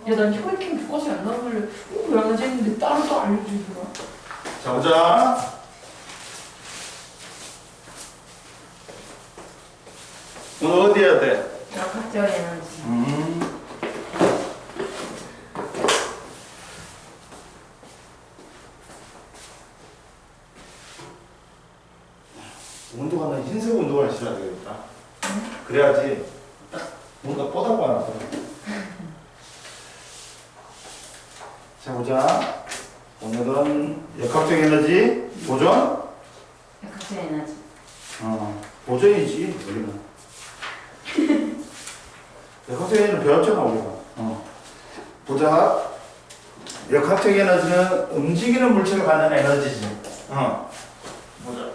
야, 난 혈액형 교과서에 안 나오길래 왜 안 하지 했는데 따로 또 알려주더라. 자, 보자. 오늘 어디 해야 돼? 역학적 에너지. 운동하면 흰색 운동을 하셔야 되겠다. 그래야지 딱 뭔가 뻗어가 나서. 자, 보자. 오늘은 역학적 에너지 보존? 역학적 에너지. 보존이지, 우리는. 역학적 에너지는 배웠잖아, 우리가. 보자. 역학적 에너지는 움직이는 물체가 갖는 에너지지. 보자.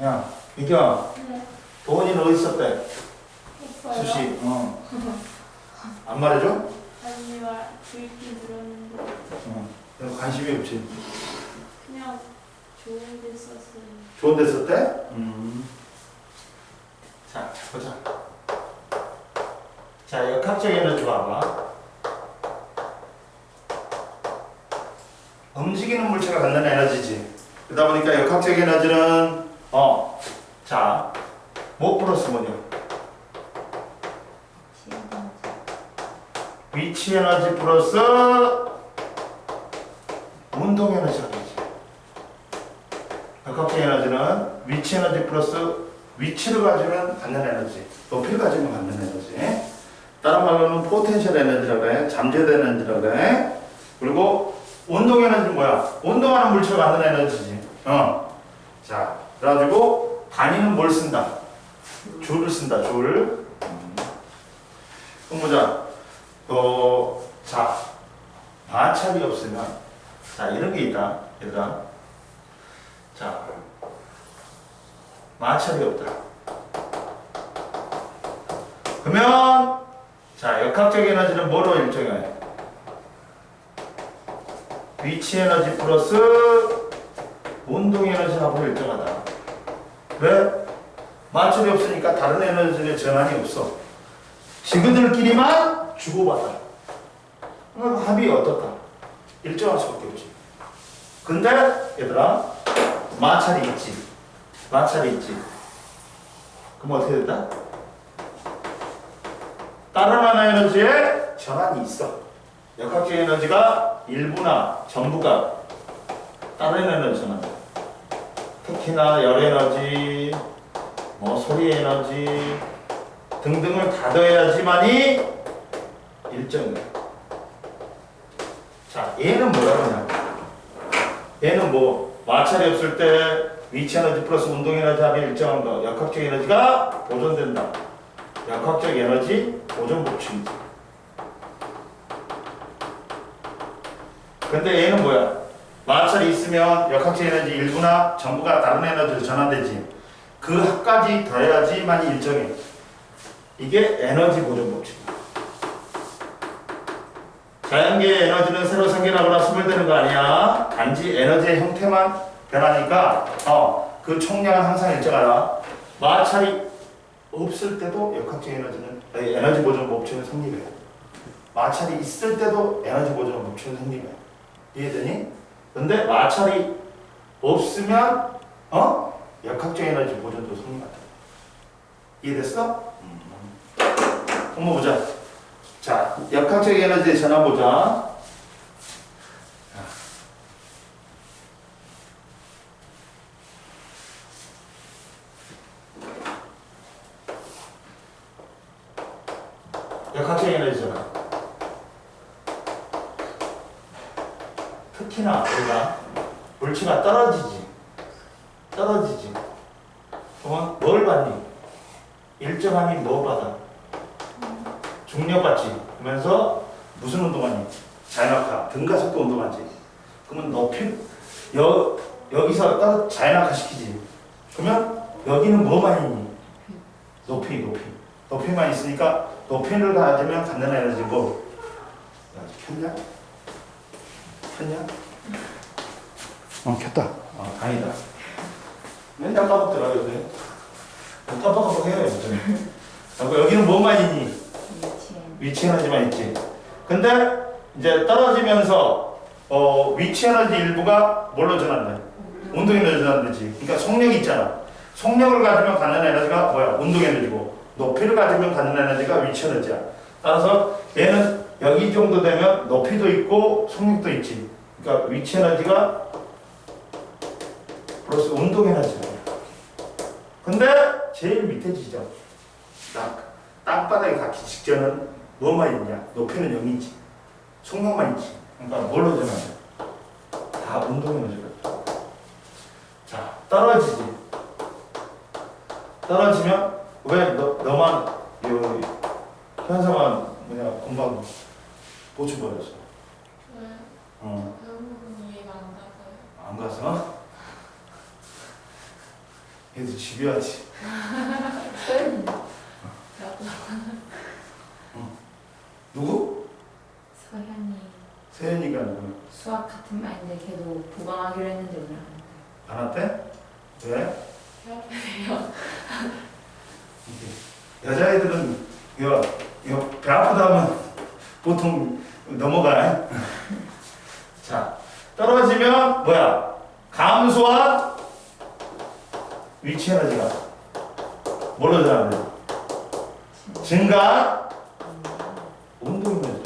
야, 이겨. 네. 도원이는 어디 있었대? 오빠요? 수시. 안 말해줘? 아니요, 듣긴 들었는데 너 관심이 없지. 그냥 좋은 데 썼어요. 좋은 데 썼대? 자, 보자. 자, 역학적 에너지 봐봐. 움직이는 물체가 갖는 에너지지. 그러다 보니까 역학적 에너지는 자, 뭐 플러스 뭐냐? 위치 에너지 플러스 운동 에너지가 되지. 역학적 에너지는 위치 에너지 플러스 위치를 가지면 갖는 에너지, 높이를 가지면 갖는 에너지. 다른 말로는 포텐셜 에너지라고 해, 잠재된 에너지라고 해. 그리고 운동 에너지는 뭐야? 운동하는 물체를 갖는 에너지지. 자, 그래가지고 단위는 뭘 쓴다? 줄을 쓴다, 줄. 그럼 보자. 자, 마찰이 없으면, 자, 이런 게 있다, 얘들아. 자, 마찰이 없다. 그러면, 자, 역학적 에너지는 뭐로 일정해? 위치 에너지 플러스 운동 에너지하고 일정하다. 왜? 마찰이 없으니까 다른 에너지의 전환이 없어. 지그들끼리만 주고받아. 그럼 합이 어떻다? 일정할 수밖에 없지. 근데 얘들아, 마찰이 있지. 마찰이 있지. 그럼 어떻게 된다? 다른 하나의 에너지에 전환이 있어. 역학적 에너지가 일부나 전부가 다른 에너지 전환. 특히나 열 에너지, 뭐 소리 에너지 등등을 다 더해야지만이 일정이야. 자, 얘는 뭐라 그러냐? 얘는 뭐 마찰이 없을 때 위치 에너지 플러스 운동 에너지 합이 일정한 거, 역학적 에너지가 보존된다. 역학적 에너지 보존 법칙이지. 근데 얘는 뭐야? 마찰이 있으면 역학적 에너지 일부나 전부가 다른 에너지로 전환되지. 그 합까지 더해야지만 일정해. 이게 에너지 보존 법칙이야. 자연계의 에너지는 새로 생겨나거나 소멸되는 거 아니야. 단지 에너지의 형태만 변하니까 그 총량은 항상 일정하다. 마찰이 없을 때도 역학적 에너지는 에너지 보존 법칙은 성립해. 마찰이 있을 때도 에너지 보존 법칙은 성립해. 이해되니? 근데 마찰이 없으면 역학적 에너지 보존도 성립한다. 이해됐어? 한번 보자. 자, 역학적 에너지의 전환 보자. 역학적 에너지 전환. 특히나 우리가 물체가 떨어지지. 그러면 뭘 받니? 일정하니 뭐 받아? 중력 받지. 그러면서 무슨 운동하니? 자연학화, 등가속도 운동하지. 그러면 여기서 따로 자연학화 시키지. 그러면 여기는 뭐만 있니? 높이만 있으니까 높이를 가지면 갖는 에너지 뭐? 켰냐? 켰다. 다행이다. 맨날 까먹더라 요새. 깜빡깜빡해요. 그리고 여기는 뭐만 있니? 위치. 위치 에너지만 있지. 근데 이제 떨어지면서 위치 에너지 일부가 뭘로 전환돼? 운동 에너지로 전환되지. 그러니까 속력이 있잖아. 속력을 가지면 갖는 에너지가 뭐야? 운동 에너지고, 높이를 가지면 갖는 에너지가 위치 에너지야. 따라서 얘는 여기 정도 되면 높이도 있고 속력도 있지. 그러니까 위치 에너지가 플러스 운동 에너지야. 근데 제일 밑에 지점, 땅바닥에 닿기 직전은 뭐만 있냐? 높이는 0이지. 속력만 있지. 그러니까 뭘로 전환해? 다 운동 에너지가. 자, 떨어지지. 떨어지면 왜 너만 현상만 금방 고쳐버렸어? 왜? 어. 배운 부분이 이해가 안 가서요. 안 가서? 얘도 집요하지. 쌤. 누구? 서현이 세연이가 누구? 수학 같은 말인데 걔도 보강하기로 했는데 오늘 안 안 왔대? 왜? 배아프세요. 여자애들은 이거 배 아프다 하면 보통 넘어가. 자, 떨어지면 뭐야? 감소한 위치 에너지가 뭘로 전환돼? 증가 운동 에너지.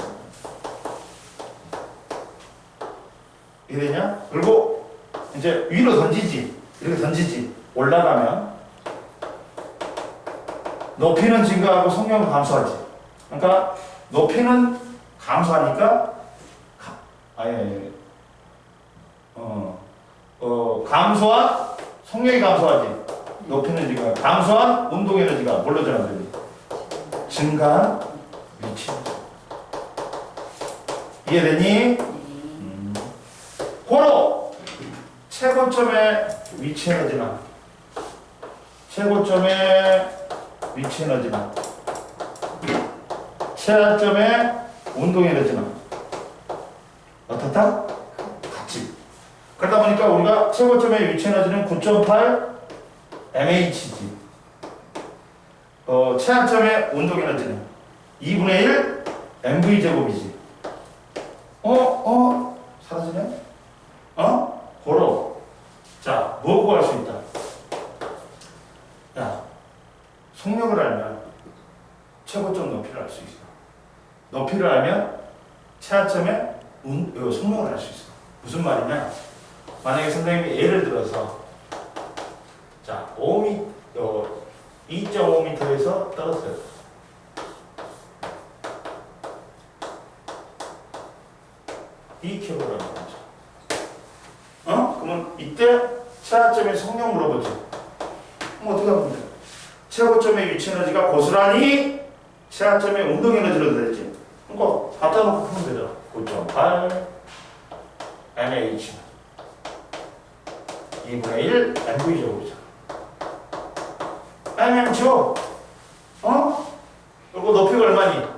이해되냐? 그리고 이제 위로 던지지. 이렇게 던지지. 올라가면 높이는 증가하고 속력은 감소하지. 그러니까 높이는 감소하니까 감소한 속력이 감소하지. 높이는 증가. 감소한 운동 에너지가 뭘로 전환되지? 증가한 위치. 이해되니? 고로 최고점의 위치 에너지나 최고점의 위치 에너지나 최하점의 운동 에너지나 어떻다? 같지. 그러다 보니까 우리가 최고점의 위치 에너지는 9.8 mh지. 최하점의 운동 에너지는 2분의 1 mv 제곱이지. 사라지네? 고로. 자, 뭐 구할 수 있다? 야, 속력을 알면 최고점 높이를 알 수 있어. 높이를 알면 최하점의 속력을 알 수 있어. 무슨 말이냐? 만약에 선생님이 예를 들어서 자, 2.5m에서 떨어져요. 이 캡을 하는 거죠. 그러면 이때 최하점의 속력 물어보지. 그럼 어떻게 하면 돼? 최고점의 위치 에너지가 고스란히 최하점의 운동 에너지로 되지. 그러니까 갖다 놓고 풀면 되잖아. 9.8 mh 2분의 1 mv 제곱이잖아. mm 치워. 그리고 높이가 얼마니?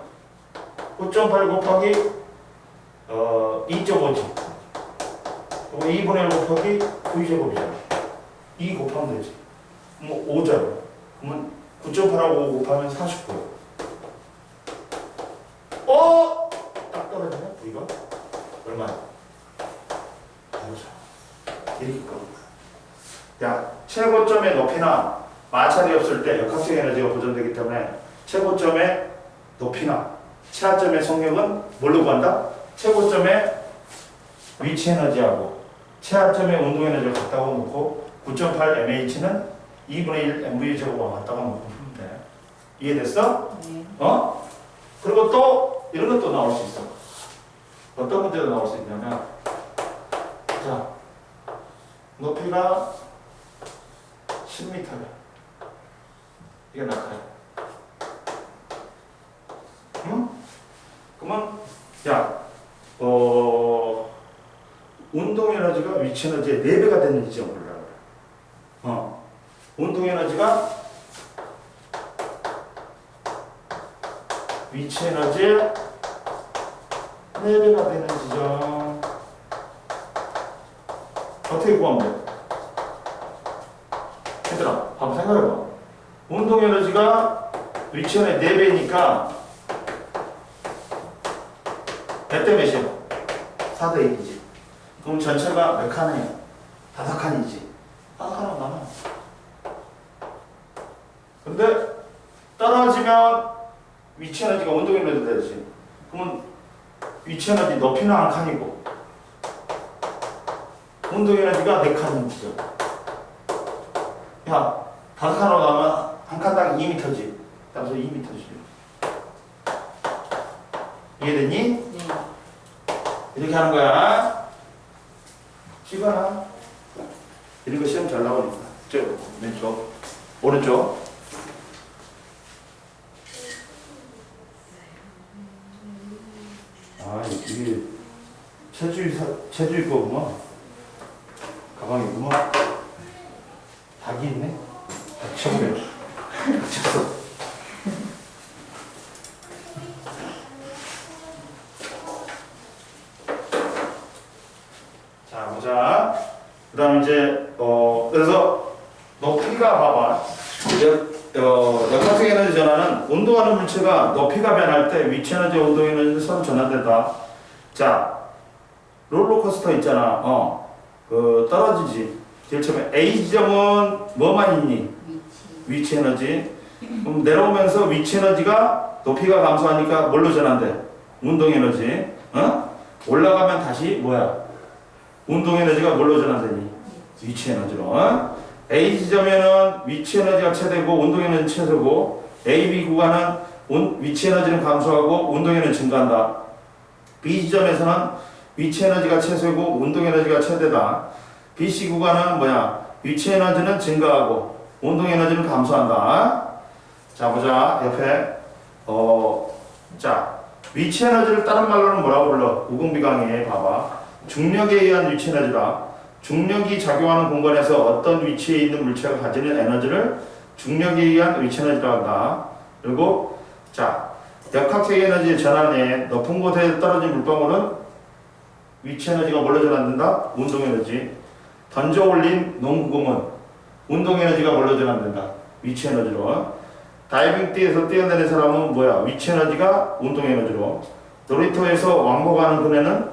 9.8 곱하기 2.5지. 그리고 2분의 1 곱하기 v 제곱이잖아. 2 곱하면 되지. 그럼 5잖아. 그러면 9.8하고 5 곱하면 49. 딱 떨어지네, v가? 얼마야? 5잖아. 이렇게 겁니다. 야, 최고점의 높이나 마찰이 없을 때 역학적 에너지가 보존되기 때문에 최고점의 높이나 최하점의 속력은 뭘로 구한다? 최고점의 위치 에너지하고 최하점의 운동 에너지를 갖다가 놓고 9.8 mh는 2분의 1 mv 제곱과 갖다가 놓고 풀면 돼. 이해됐어? 네. 그리고 또 이런 것도 나올 수 있어. 어떤 문제도 나올 수 있냐면 자, 높이가 10m야. 이게 낙하야. 응? 그러면 야, 운동 에너지가 위치 에너지의 4배가 되는 지점을 올라가. 운동 에너지가 위치 에너지의 4배가 되는 지점. 어떻게 구하면 돼? 얘들아, 한번 생각해봐. 운동 에너지가 위치원의 4배니까 몇 대 몇이야? 4대 1이지. 그럼 전체가 몇 칸이야? 5칸이지. 5칸은 남아. 근데 떨어지면 위치 에너지가 운동 에너지 되지. 그러면 위치 에너지 높이는 한 칸이고 운동 에너지가 4칸이죠. 야, 5칸으로 가면 한 칸당 2m지. 따라서 2m지. 이해됐니? 네. 이렇게 하는 거야. 찍어놔. 이런 거 시험 잘 나오니까. 저 왼쪽, 오른쪽. 아, 이게 체주이 거구만. 가방이구만. 닭이 있네. 닭청네. 갇혔어. 자, 보자. 그 다음 이제, 그래서 높이가 봐봐. 역학적 에너지 전환은 운동하는 물체가 높이가 변할 때 위치 에너지와 운동 에너지는 서로 전환된다. 자, 롤러코스터 있잖아. 떨어지지. 제일 처음에 A 지점은 뭐만 있니? 위치 에너지. 그럼 내려오면서 위치 에너지가 높이가 감소하니까 뭘로 전환돼? 운동 에너지. 올라가면 다시 뭐야? 운동 에너지가 뭘로 전환되니? 위치 에너지로. A 지점에는 위치 에너지가 최대고 운동 에너지 최소고 A, B 구간은 위치 에너지는 감소하고 운동 에너지 증가한다. B 지점에서는 위치 에너지가 최소고 운동 에너지가 최대다. B, C 구간은 뭐야? 위치 에너지는 증가하고 운동 에너지는 감소한다. 자, 보자. 옆에 자, 위치 에너지를 다른 말로는 뭐라고 불러? 우공비 강의에 봐봐. 중력에 의한 위치 에너지다. 중력이 작용하는 공간에서 어떤 위치에 있는 물체가 가지는 에너지를 중력에 의한 위치 에너지라고 한다. 그리고 자, 역학적 에너지 전환에 높은 곳에 떨어진 물방울은 위치 에너지가 뭘로 전환된다? 운동 에너지. 던져 올린 농구공은 운동 에너지가 뭘로 전환된다? 위치 에너지로. 다이빙 띠에서 뛰어내린 사람은 뭐야? 위치 에너지가 운동 에너지로. 놀이터에서 왕복하는 그네는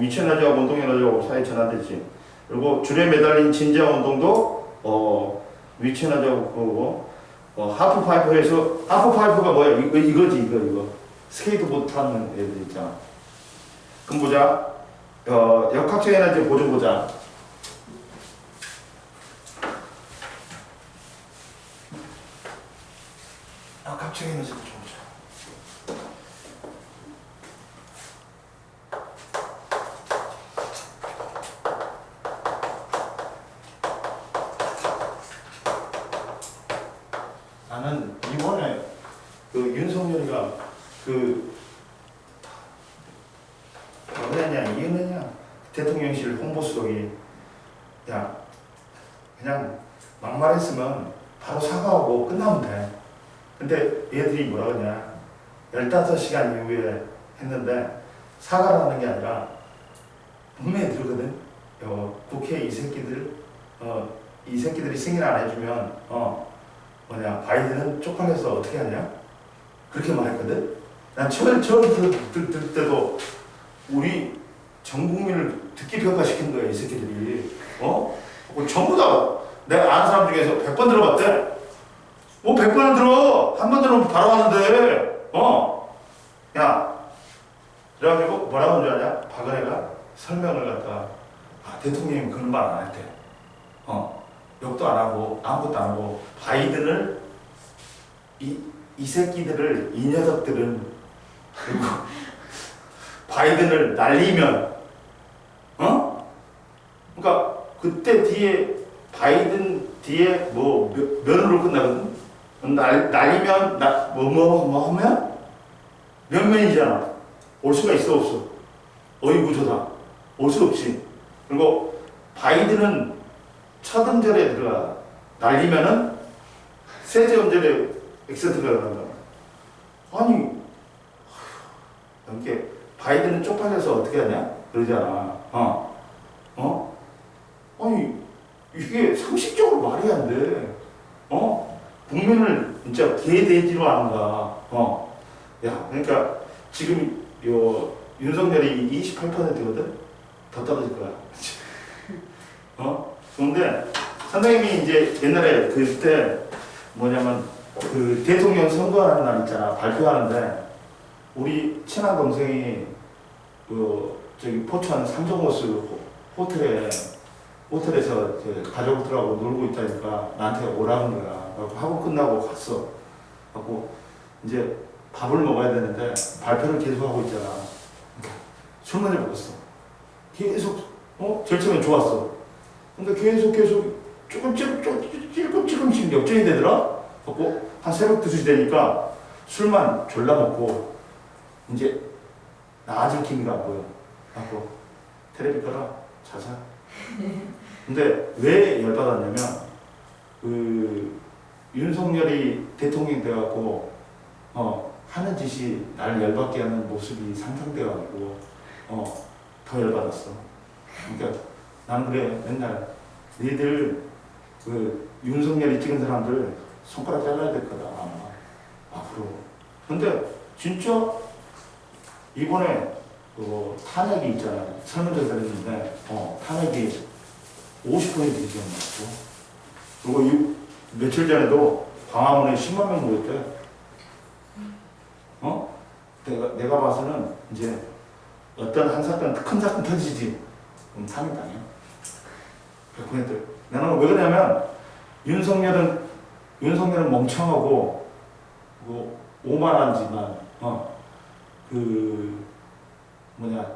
위치 에너지하고 운동 에너지하고 사이 전환되지. 그리고 줄에 매달린 진지한 운동도 위치 에너지하고 그거고. 하프파이프에서 하프파이프가 뭐야? 이거지 이거. 스케이트보드 타는 애들 있잖아. 그럼 보자. 역학적 에너지 보조 보자. 역학적 에너지 보조 보자. 나는 이번에 윤석열이가 어느냐 이은혜냐 대통령실 홍보수석이 야 그냥 막말했으면 바로 사과하고 끝나면 돼. 근데 얘들이 뭐라 그러냐 15시간 이후에 했는데 사과를 하는 게 아니라 분명히 들거든. 국회 이 새끼들이 승인 안 해주면 바이든은 쪽팔려서 어떻게 하냐? 그렇게 말했거든? 난 처음 들 때도 우리 전 국민을 듣기 평가시킨 거야, 이 새끼들이. 전부 다 내가 아는 사람 중에서 100번 들어봤대. 100번을 들어! 한 번 들으면 바로 하는데, 야. 그래가지고 뭐라고 한 줄 아냐? 박은혜가 설명을 갖다가, 대통령이 그런 말 안 했대. 욕도 안 하고 아무것도 안 하고 바이든을 이 새끼들을 이 녀석들은 그리고 바이든을 날리면 그러니까 그때 뒤에 바이든 뒤에 면으로 끝나거든. 날리면 뭐 하면 몇 면이잖아. 올 수가 있어 없어? 어이구조다. 올 수 없지. 그리고 바이든은 첫 음절에 들어가. 날리면은 세제 음절에 X 들어간다. 아니, 이렇게 바이든은 쪽팔려서 어떻게 하냐? 그러잖아. 아니, 이게 상식적으로 말이 안 돼. 국민을 진짜 개돼지로 하는 거야. 야, 그러니까 지금 요 윤석열이 28%거든. 더 떨어질 거야. 그런데 선생님이 이제 옛날에 그때 뭐냐면 그 대통령 선거하는 날 있잖아. 발표하는데 우리 친한 동생이 그 저기 포천 삼성호수 호텔에서 가족들하고 놀고 있다니까 나한테 오라는 거야. 그래서 학원 끝나고 갔어. 하고 이제 밥을 먹어야 되는데 발표를 계속 하고 있잖아. 술만 먹었어. 계속 제일 처음엔 좋았어. 근데 계속 조금씩 역전이 되더라. 그래고 한 새벽 2시 되니까 술만 졸라 먹고 이제 나아질 기미가 안 보여. 하고 텔레비 꺼라 자자. 근데 왜 열받았냐면 그 윤석열이 대통령 돼갖고 하는 짓이 나를 열받게 하는 모습이 상상돼가지고 더 열받았어. 그러니까 나는 그래 맨날 니들 그 윤석열이 찍은 사람들 손가락 잘라야 될 거다 앞으로. 근데 진짜 이번에 탄핵이 있잖아. 설문조사를 했는데 탄핵이 50% 이상 났고, 그리고 며칠 전에도 광화문에 10만 명 모였대. 내가 봐서는 이제 어떤 한 사건, 큰 사건 터지지. 그럼 탄핵 아니야. 100%. 나는 왜 그러냐면 윤석열은 멍청하고 오만하지만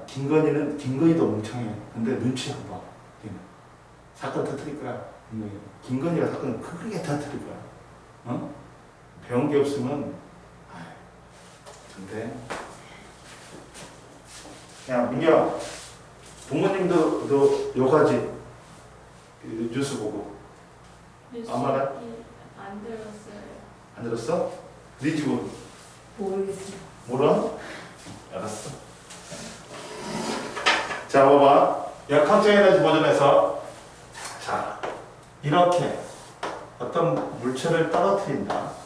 김건희도 멍청해. 근데 눈치 안 봐. 사건 터뜨릴 거야. 김건희가 사건을 크게 터뜨릴 거야. 배운 게 없으면 근데 야 민규야, 부모님도 너 욕하지? 그 뉴스 보고 뉴스 안 말해? 안 들었어요. 안 들었어? 네 집은 모르겠어요. 몰라? 알았어. 자 봐봐. 역학적 에너지 버전에서 자 이렇게 어떤 물체를 떨어뜨린다.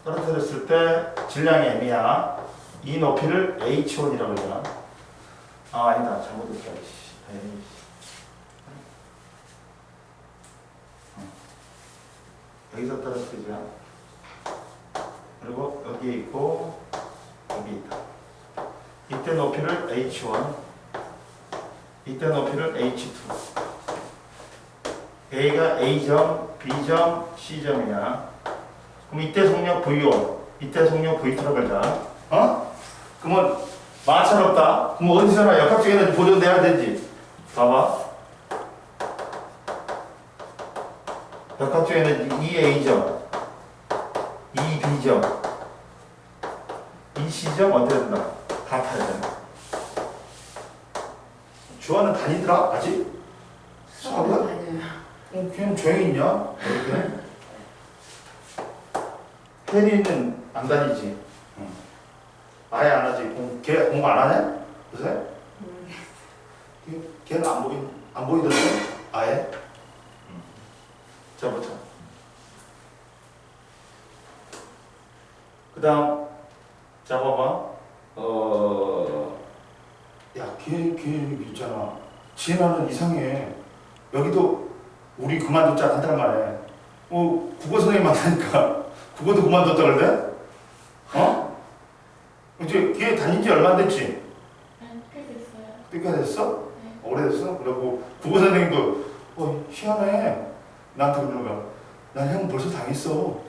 떨어뜨렸을 때 질량이 m이야. 이 높이를 h1이라고 그러잖아. 아니다 잘못했다. 여기서 떨어뜨리자. 그리고 여기 있고 여기 있다. 이때 높이를 h1, 이때 높이를 h2. A가 A점, B점, C점이야. 그럼 이때 속력 V1, 이때 속력 V2라고 하자. 그러면 마찰없다. 그럼 어디서나 역학적 에너지 보존돼야 되지. 봐봐. 역학적 에너지 이 A점, 이 B점, 이 C점 어떻게 된다? 다 타야 돼. 주화는 다니더라? 아직? 수학은? 다녀요. 걔는 조용히 있냐? 이렇게. 혜리는 안 다니지? 응. 아예 안 하지? 걔 공부 안 하냐? 요새? 걔는 안 보이던데? 아예? 자, 보자. 그 다음, 자, 봐봐. 야, 걔 있잖아. 지혜나는 이상해. 여기도 우리 그만뒀자 한단 말이야. 국어 선생님 만나니까 국어도 그만뒀다 그러대? 이제 걔 다닌 지 얼마 안 됐지? 꽤 됐어요. 꽤 됐어? 네. 오래됐어? 그리고 국어 선생님도 희한해. 나한테 그러는 거야. 난 형 벌써 당했어.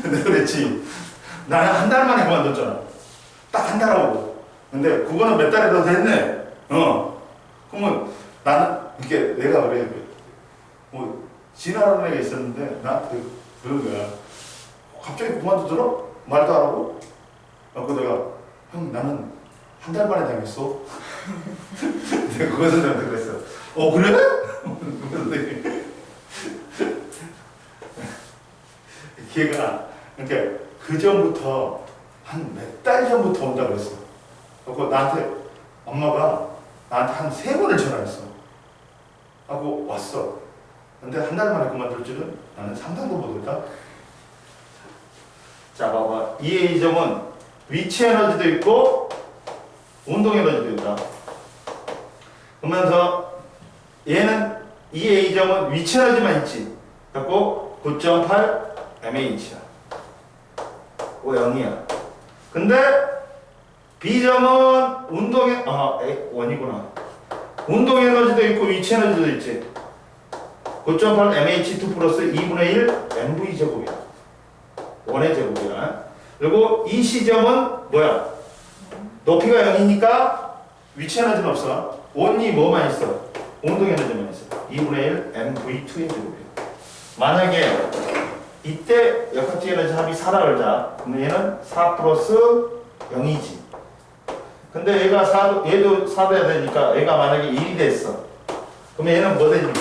내가 그랬지. 나는 한 달 만에 그만뒀잖아. 딱 한 달 하고. 근데 국어는 몇 달에 더 됐네. 그러면 나는 이렇게 내가 그래. 진아라는 애가 있었는데 나한테 그러는 거야. 갑자기 그만두더라? 말도 안 하고. 그래서 내가 형 나는 한 달 만에 당했어. 내가 그거 선생님한테 그랬어. 그래? 걔가 그러니까 그 전부터 한 몇 달 전부터 온다 그랬어. 그리고 엄마가 나한테 한 3번을 전화했어. 하고 왔어. 근데 한 달 만에 그만둘 줄은 나는 상상도 못했다. 자, 봐봐. 이 A점은 위치 에너지도 있고 운동 에너지도 있다. 그러면서 얘는 이 A점은 위치 에너지만 있지. 그래갖고 9.8 mH야. 0이야. 근데 B점은 운동에 원이구나. 운동 에너지도 있고 위치 에너지도 있지. 9.8 mH2 플러스 2분의 1 mv 제곱이야. 원의 제곱이야. 그리고 이 C점은 뭐야? 높이가 0이니까 위치 에너지는 없어. 온이 뭐만 있어? 운동 에너지만 있어. 2분의 1 mv2의 제곱이야. 만약에 이때 역학적 에너지 합이 4라 그러자. 그러면 얘는 4 플러스 0이지. 근데 얘가 4, 얘도 4 돼야 되니까 얘가 만약에 1이 됐어. 그러면 얘는 뭐 되지?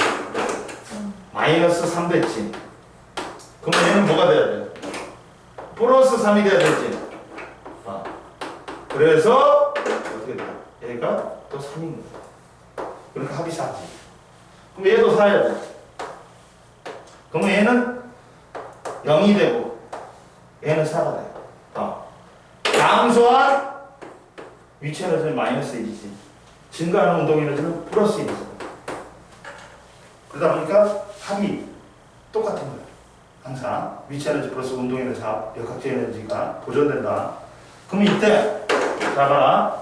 마이너스 3 됐지. 그러면 얘는 뭐가 돼야 돼? 플러스 3이 돼야 되지. 그래서 어떻게 돼? 얘가 또 3인 거야. 그러니까 합이 4지. 그럼 얘도 4해야 돼. 그러면 얘는 0이 되고 얘는 4가 돼. 감소한 위치 에너지는 마이너스 1이지. 증가하는 운동 에너지는 플러스 1이지. 그러다 보니까 합이 똑같은 거야. 항상 위치 에너지 플러스 운동 에너지 합, 역학적 에너지가 보존된다. 그럼 이때 자 봐라.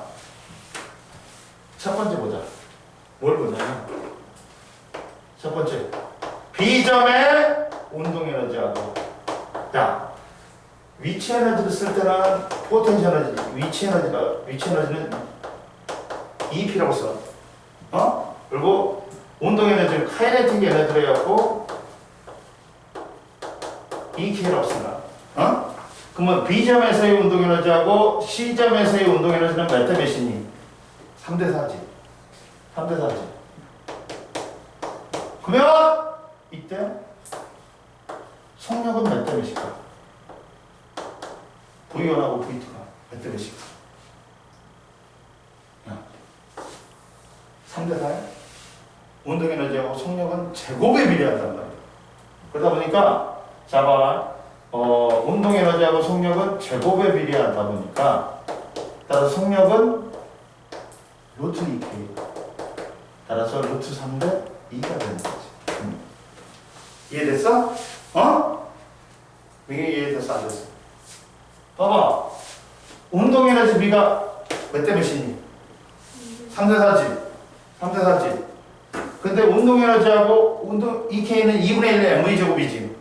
첫 번째 보자. 뭘 보냐? 첫 번째 B점의 운동 에너지하고 야 위치 에너지를 쓸 때는 포텐셜 에너지, 위치 에너지는 EP라고 써. 그리고 운동 에너지는 카이네틱 에너지로 해갖고 EK라고 쓴다. 그러면 B점에서의 운동 에너지하고 C점에서의 운동 에너지는 몇 대 몇이니? 3대 4지. 3대 4지. 그러면 이때 속력은 몇 대 몇일까? V1하고 V2가 몇 대 몇일까? 3대 4야? 운동 에너지하고 속력은 제곱에 비례한단 말이야. 그러다 보니까 자 봐라. 운동 에너지하고 속력은 제곱에 비례하다 보니까 따라서 속력은 루트 2K 따라서 루트 3대 2가 되는 거지. 이해됐어? 이게 이해됐어? 안 됐어? 봐봐. 운동 에너지 B가 몇 대 몇이니? 3대 4지. 3대 4지. 근데 운동 에너지하고 EK는 2분의 1의 mv 제곱이지.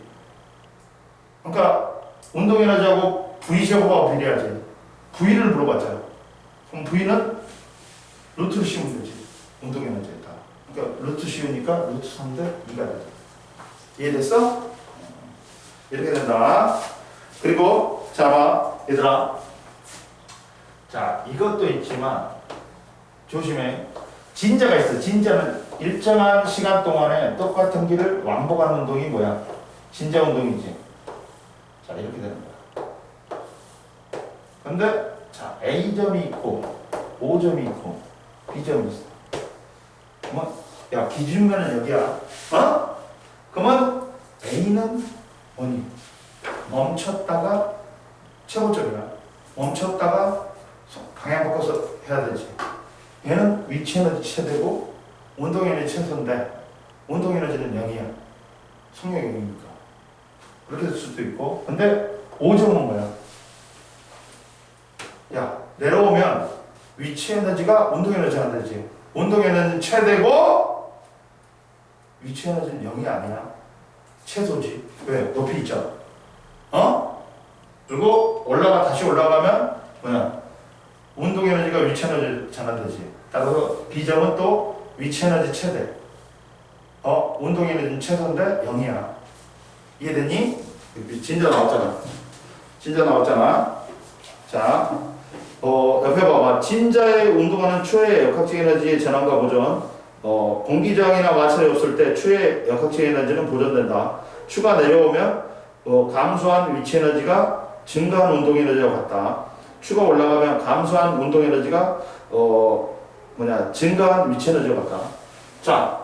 그러니까 운동 에너지하고 V 제곱하고 비례하지. V를 물어봤잖아. 그럼 V는 루트를 씌우면 되지. 운동 에너지에 따라. 그러니까 루트 씌우니까 루트 3대 2가 되지. 이해됐어? 이렇게 된다. 그리고 자 봐. 얘들아. 자 이것도 있지만 조심해. 진자가 있어. 진자는 일정한 시간 동안에 똑같은 길을 왕복하는 운동이 뭐야? 진자 운동이지. 자 이렇게 되는 거야. 근데 자 A점이 있고 O점이 있고 B점이 있어. 그러면 야 기준면은 여기야. 그러면 A는 뭐니? 멈췄다가 최고점이야. 멈췄다가 방향 바꿔서 해야 되지. 얘는 위치 에너지 최대고 운동 에너지 최소인데 운동 에너지는 0이야. 속력 0이니까. 그렇게 될 수도 있고. 근데 5점은 뭐야? 야 내려오면 위치 에너지가 운동 에너지가 되지. 운동 에너지는 최대고 위치 에너지는 0이 아니야. 최소지. 왜? 높이 있죠. 그리고 다시 올라가면 뭐야? 운동 에너지가 위치 에너지 전환되지. 따라서 B점은 또 위치 에너지 최대. 운동 에너지는 최소인데 0이야. 이해됐니? 진자 나왔잖아. 자, 옆에 봐봐. 진자의 운동하는 추의 역학적 에너지의 전환과 보존. 공기저항이나 마찰이 없을 때 추의 역학적 에너지는 보존된다. 추가 내려오면 감소한 위치 에너지가 증가한 운동 에너지와 같다. 추가 올라가면 감소한 운동 에너지가 증가한 위치 에너지와 같다. 자,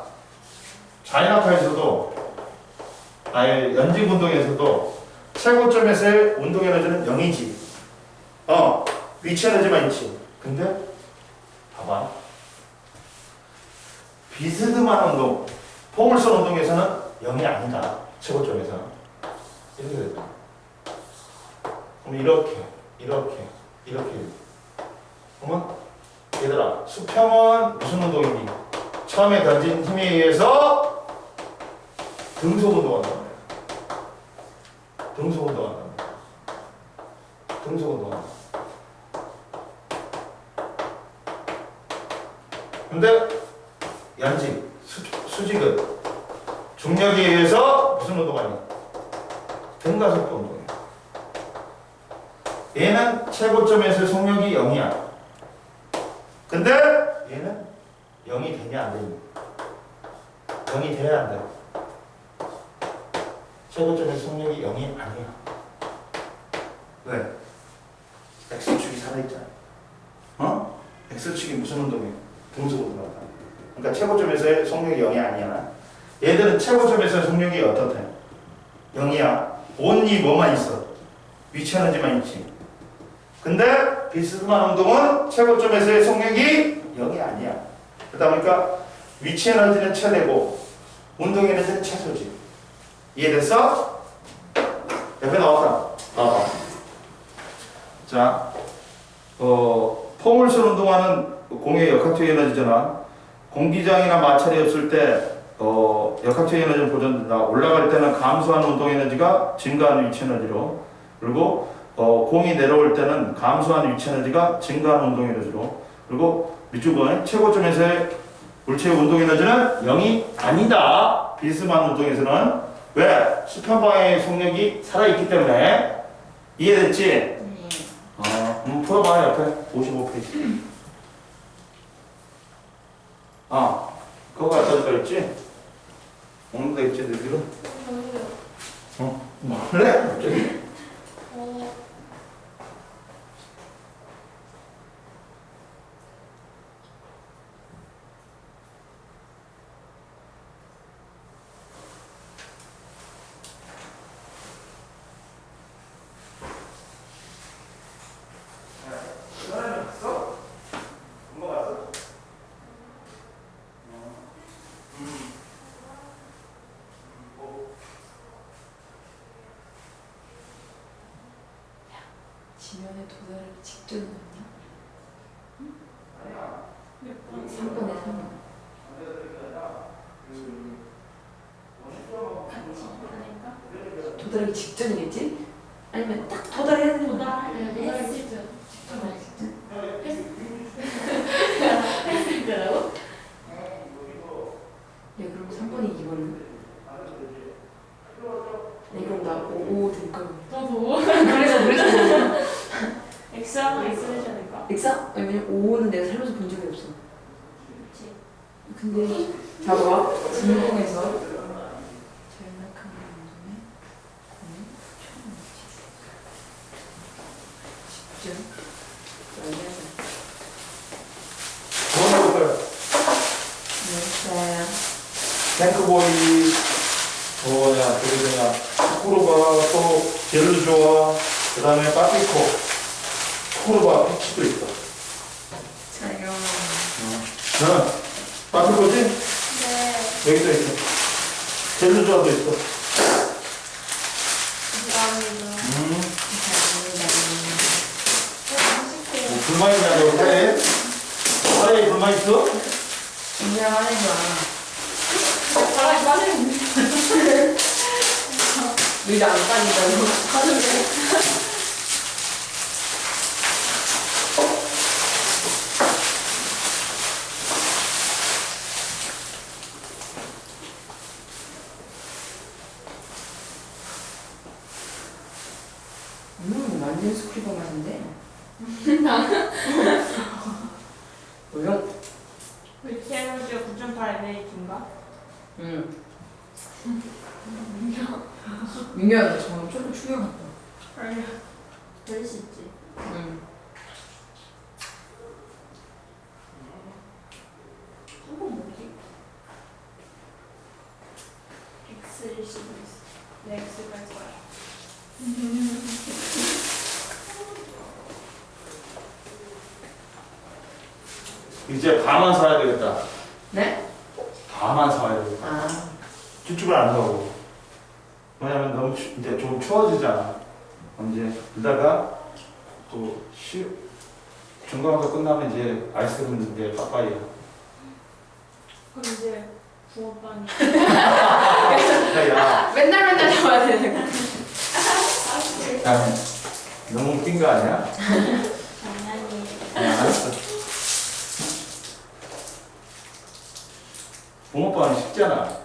자연학파에서도 아니 연직 운동에서도 최고점에서의 운동 에너지는 0이지. 위치 에너지만 있지. 근데 봐봐. 비스듬한 운동, 포물선 운동에서는 0이 아니다. 최고점에서는. 이렇게 됐다. 그럼 이렇게. 그러면 얘들아, 수평은 무슨 운동이니? 처음에 던진 힘에 의해서 등속 운동한단 말이야. 등속 운동한다. 근데 연직, 수직은 중력에 의해서 무슨 운동하니? 등가속도 운동이야. 얘는 최고점에서 속력이 0이야. 근데 얘는 0이 되냐 안 되냐? 0이 돼야 안 돼. 최고점에서 속력이 0이 아니야. 왜? X축이 살아있잖아. X축이 무슨 운동이야? 등속 운동이야. 그러니까 최고점에서의 속력이 0이 아니야. 얘들은 최고점에서의 속력이 어떻대? 0이야. 온리 뭐만 있어? 위치 에너지만 있지. 근데 비스듬한 운동은 최고점에서의 속력이 0이 아니야. 그러다 보니까 위치 에너지는 최대고 운동 에너지는 최소지. 이해됐어? 옆에 나왔다. 자, 포물선 운동하는 공의 역학적 에너지잖아. 공기장이나 마찰이 없을 때 역학적 에너지는 보존된다. 올라갈 때는 감소하는 운동 에너지가 증가하는 위치 에너지로, 그리고 공이 내려올 때는 감소하는 위치 에너지가 증가하는 운동 에너지로, 그리고 밑줄은 최고점에서의 물체의 운동 에너지는 0이 아니다. 비스듬한 운동에서는. 왜? 수평 방향의 속력이 살아있기 때문에. 이해됐지? 네. 풀어봐. 옆에 55페이지. 그거 갖다 줄 있지? 오는 데 있지, 너희들은? 그래? 갑자기? 지면에 도달하기 직전이었나? 몇 번? 3번에 3번. 같이 하니까? 도달하기 직전이겠지? 아니면 딱 도달해야 되는 거야? 했을 때. 했을 때라고? 야, 그럼 3번이 이거를. 그럼 나 5 될까? 너도 그래서 X 하나 있어야 되니까. 엑사? 왜냐면 5는 내가 살면서 본 적이 없어. 그치. 근데 봐봐. 진공에서 절막한 운동에 직전 완료하자. 뭐 나올 거야? 네. 탱크보이, 쿠르바, 또 젤루조아, 그 다음에 빠피코, 쿠르바, 피치도 있어. 촬영. 빠피코지? 네. 여기도 있어. 젤루조아도 있어. 감사합니다. 뭐 불만 있냐고, 사회에? 사회에 불만 있어? 인정하는 거야. 바람이 빠지는데. 의자 안 빠진다고 하는데. 완전 스쿠버 맛인데. 뭐요? 위치 에너지가 9.8 NH인가? 응. 민규야, 정말 조금 충격받다. 아니야. 그럴 수 있지. 응. 한번 뭐지? X일 수도 있어. 내 X 갈 거야. 이제 다만 사야 되겠다. 네? 다만 사야 되겠다. 아, 쭈쭈가 안 나오고. 왜냐면 너무 이제 좀 추워지잖아. 이제 그러다가 또 중간고사 끝나면 이제 아이스크림 이제 빠빠이야. 그럼 이제 붕어빵이. 야, 맨날 잡아야 되는 거. 야, 너무 웃긴 거 아니야? 장난이. 알았어. 붕어빵은 쉽잖아.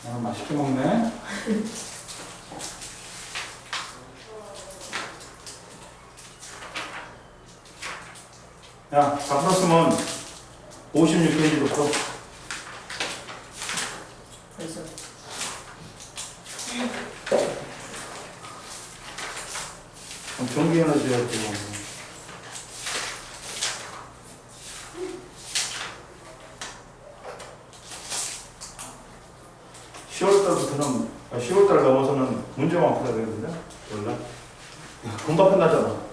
아, 맛있게 먹네. 야, 다 풀었으면 56페이지도 풀어. 벌써. 전기 에너지야, 지금. 10월달 넘어서는 문제만 풀어야 되는데? 원래? 금방 끝나잖아.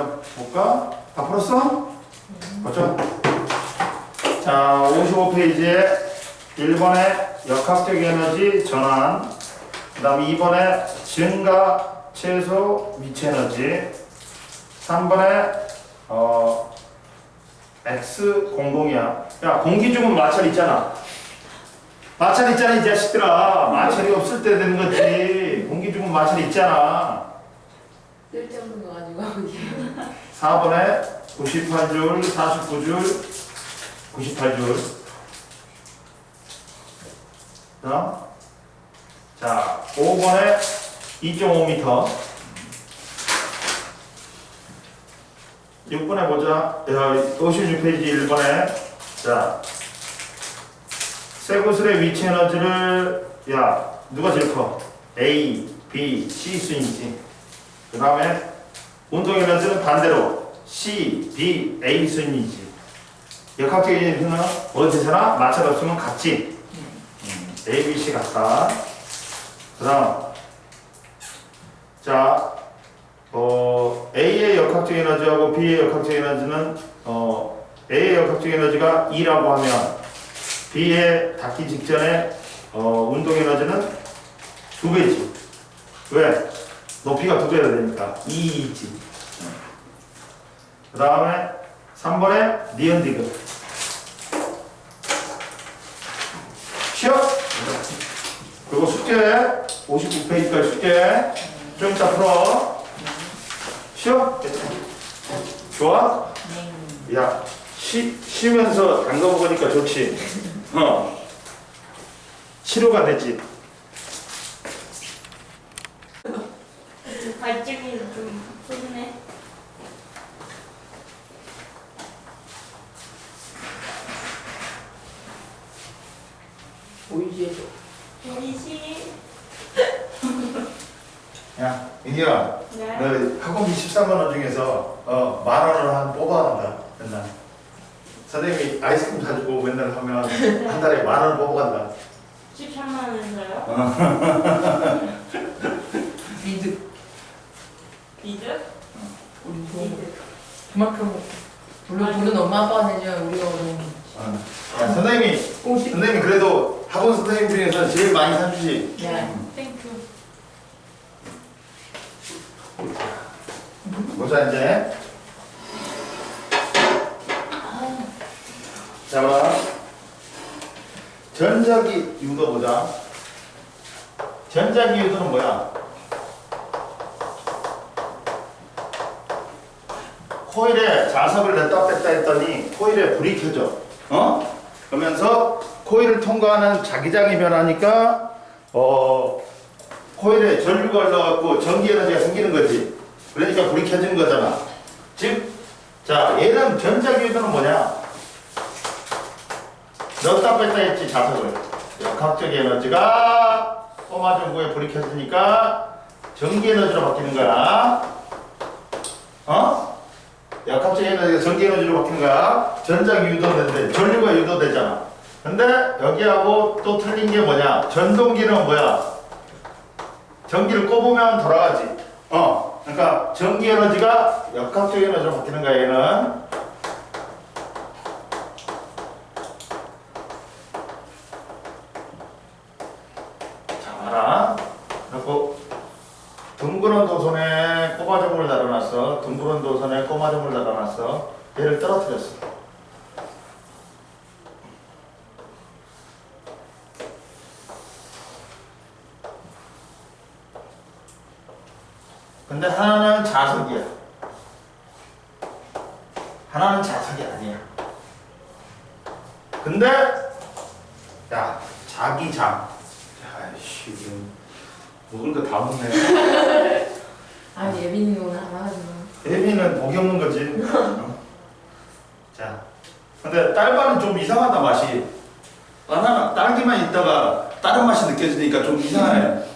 자, 볼까? 다 풀었어? 맞죠? 자, 55페이지에 1번에 역학적 에너지 전환, 그 다음 2번에 증가, 최소, 미치 에너지, 3번에 X 공공이야. 야, 공기 중은 마찰 있잖아. 마찰 있잖아, 이 자식들아. 마찰이 없을 때 되는 거지. 공기 중은 마찰 있잖아. 쓸데없는 거 가지고 하고 4번에 98줄, 49줄, 98줄. 자, 5번에 2.5m. 6번에 보자. 56페이지 1번에. 자, 세 구슬의 위치 에너지를, 야, 누가 제일 커? A, B, C 순이지. 그 다음에 운동 에너지는 반대로 C, B, A 순이지. 역학적 에너지는 어디서나 마찰 없으면 같지. A, B, C 같다. 그 다음, 자, A의 역학적 에너지하고 B의 역학적 에너지는, A의 역학적 에너지가 2라고 하면 B에 닿기 직전에 운동 에너지는 2배지. 왜? 높이가 2배가 되니까 2지. 그 다음에 3번에 니언디그. 쉬어? 그리고 숙제 59페이지까지 숙제 좀 이따 풀어. 쉬어? 좋아? 야, 쉬면서 담가 먹으니까 좋지. 치료가 됐지. 발등이 좀 푸르네. 보이지에서 보이시? 야, 인기야, 네. 너 학원비 13만 원 중에서 10,000원을 한 뽑아간다. 맨날. 선생님이 아이스크림 사주고 맨날 하면 한 달에 10,000원 뽑아간다. 13만 원인가요? 이득. 이득? 우리 돈 이득. 그만큼 물론 돈은 엄마 아빠가 내죠. 우리가 너무 야, 선생님이 그래도 학원 선생님 중에서 제일 많이 사주지. 야, 땡큐. 보자 이제. 자, 봐. 전자기 유도 보자. 전자기 유도는 뭐야? 코일에 자석을 냈다 뺐다 했더니 코일에 불이 켜져. 그러면서 코일을 통과하는 자기장이 변하니까 코일에 전류가 올라가고 전기 에너지가 생기는 거지. 그러니까 불이 켜지는 거잖아. 즉, 자 얘는 전자기유도는 뭐냐? 넣었다 뺐다 했지 자석을. 역학적 에너지가 꼬마 전구에 불이 켜지니까 전기 에너지로 바뀌는 거야. 역학적 에너지가 전기 에너지로 바뀌는 거야. 전자기 유도되는데 전류가 유도되잖아. 근데 여기하고 또 틀린 게 뭐냐? 전동기는 뭐야? 전기를 꼽으면 돌아가지. 그러니까 전기 에너지가 역학적 에너지로 바뀌는 거야. 얘는. 자, 봐라. 그리고 둥그런 도선에 꼬마점을 달아놨어. 둥그런 도선에 꼬마점을 달아놨어. 얘를 떨어뜨렸어. 근데 하나는 자석이야. 하나는 자석이 아니야. 근데 야, 자기장. 야이씨, 먹을 거 다 먹네. 아니 예빈이 오늘 하나 하지마. 예빈은 복이 없는 거지. 자, 근데 딸바는 좀 이상하다 맛이. 바나나 딸기만 있다가 다른 맛이 느껴지니까 좀 이상하네.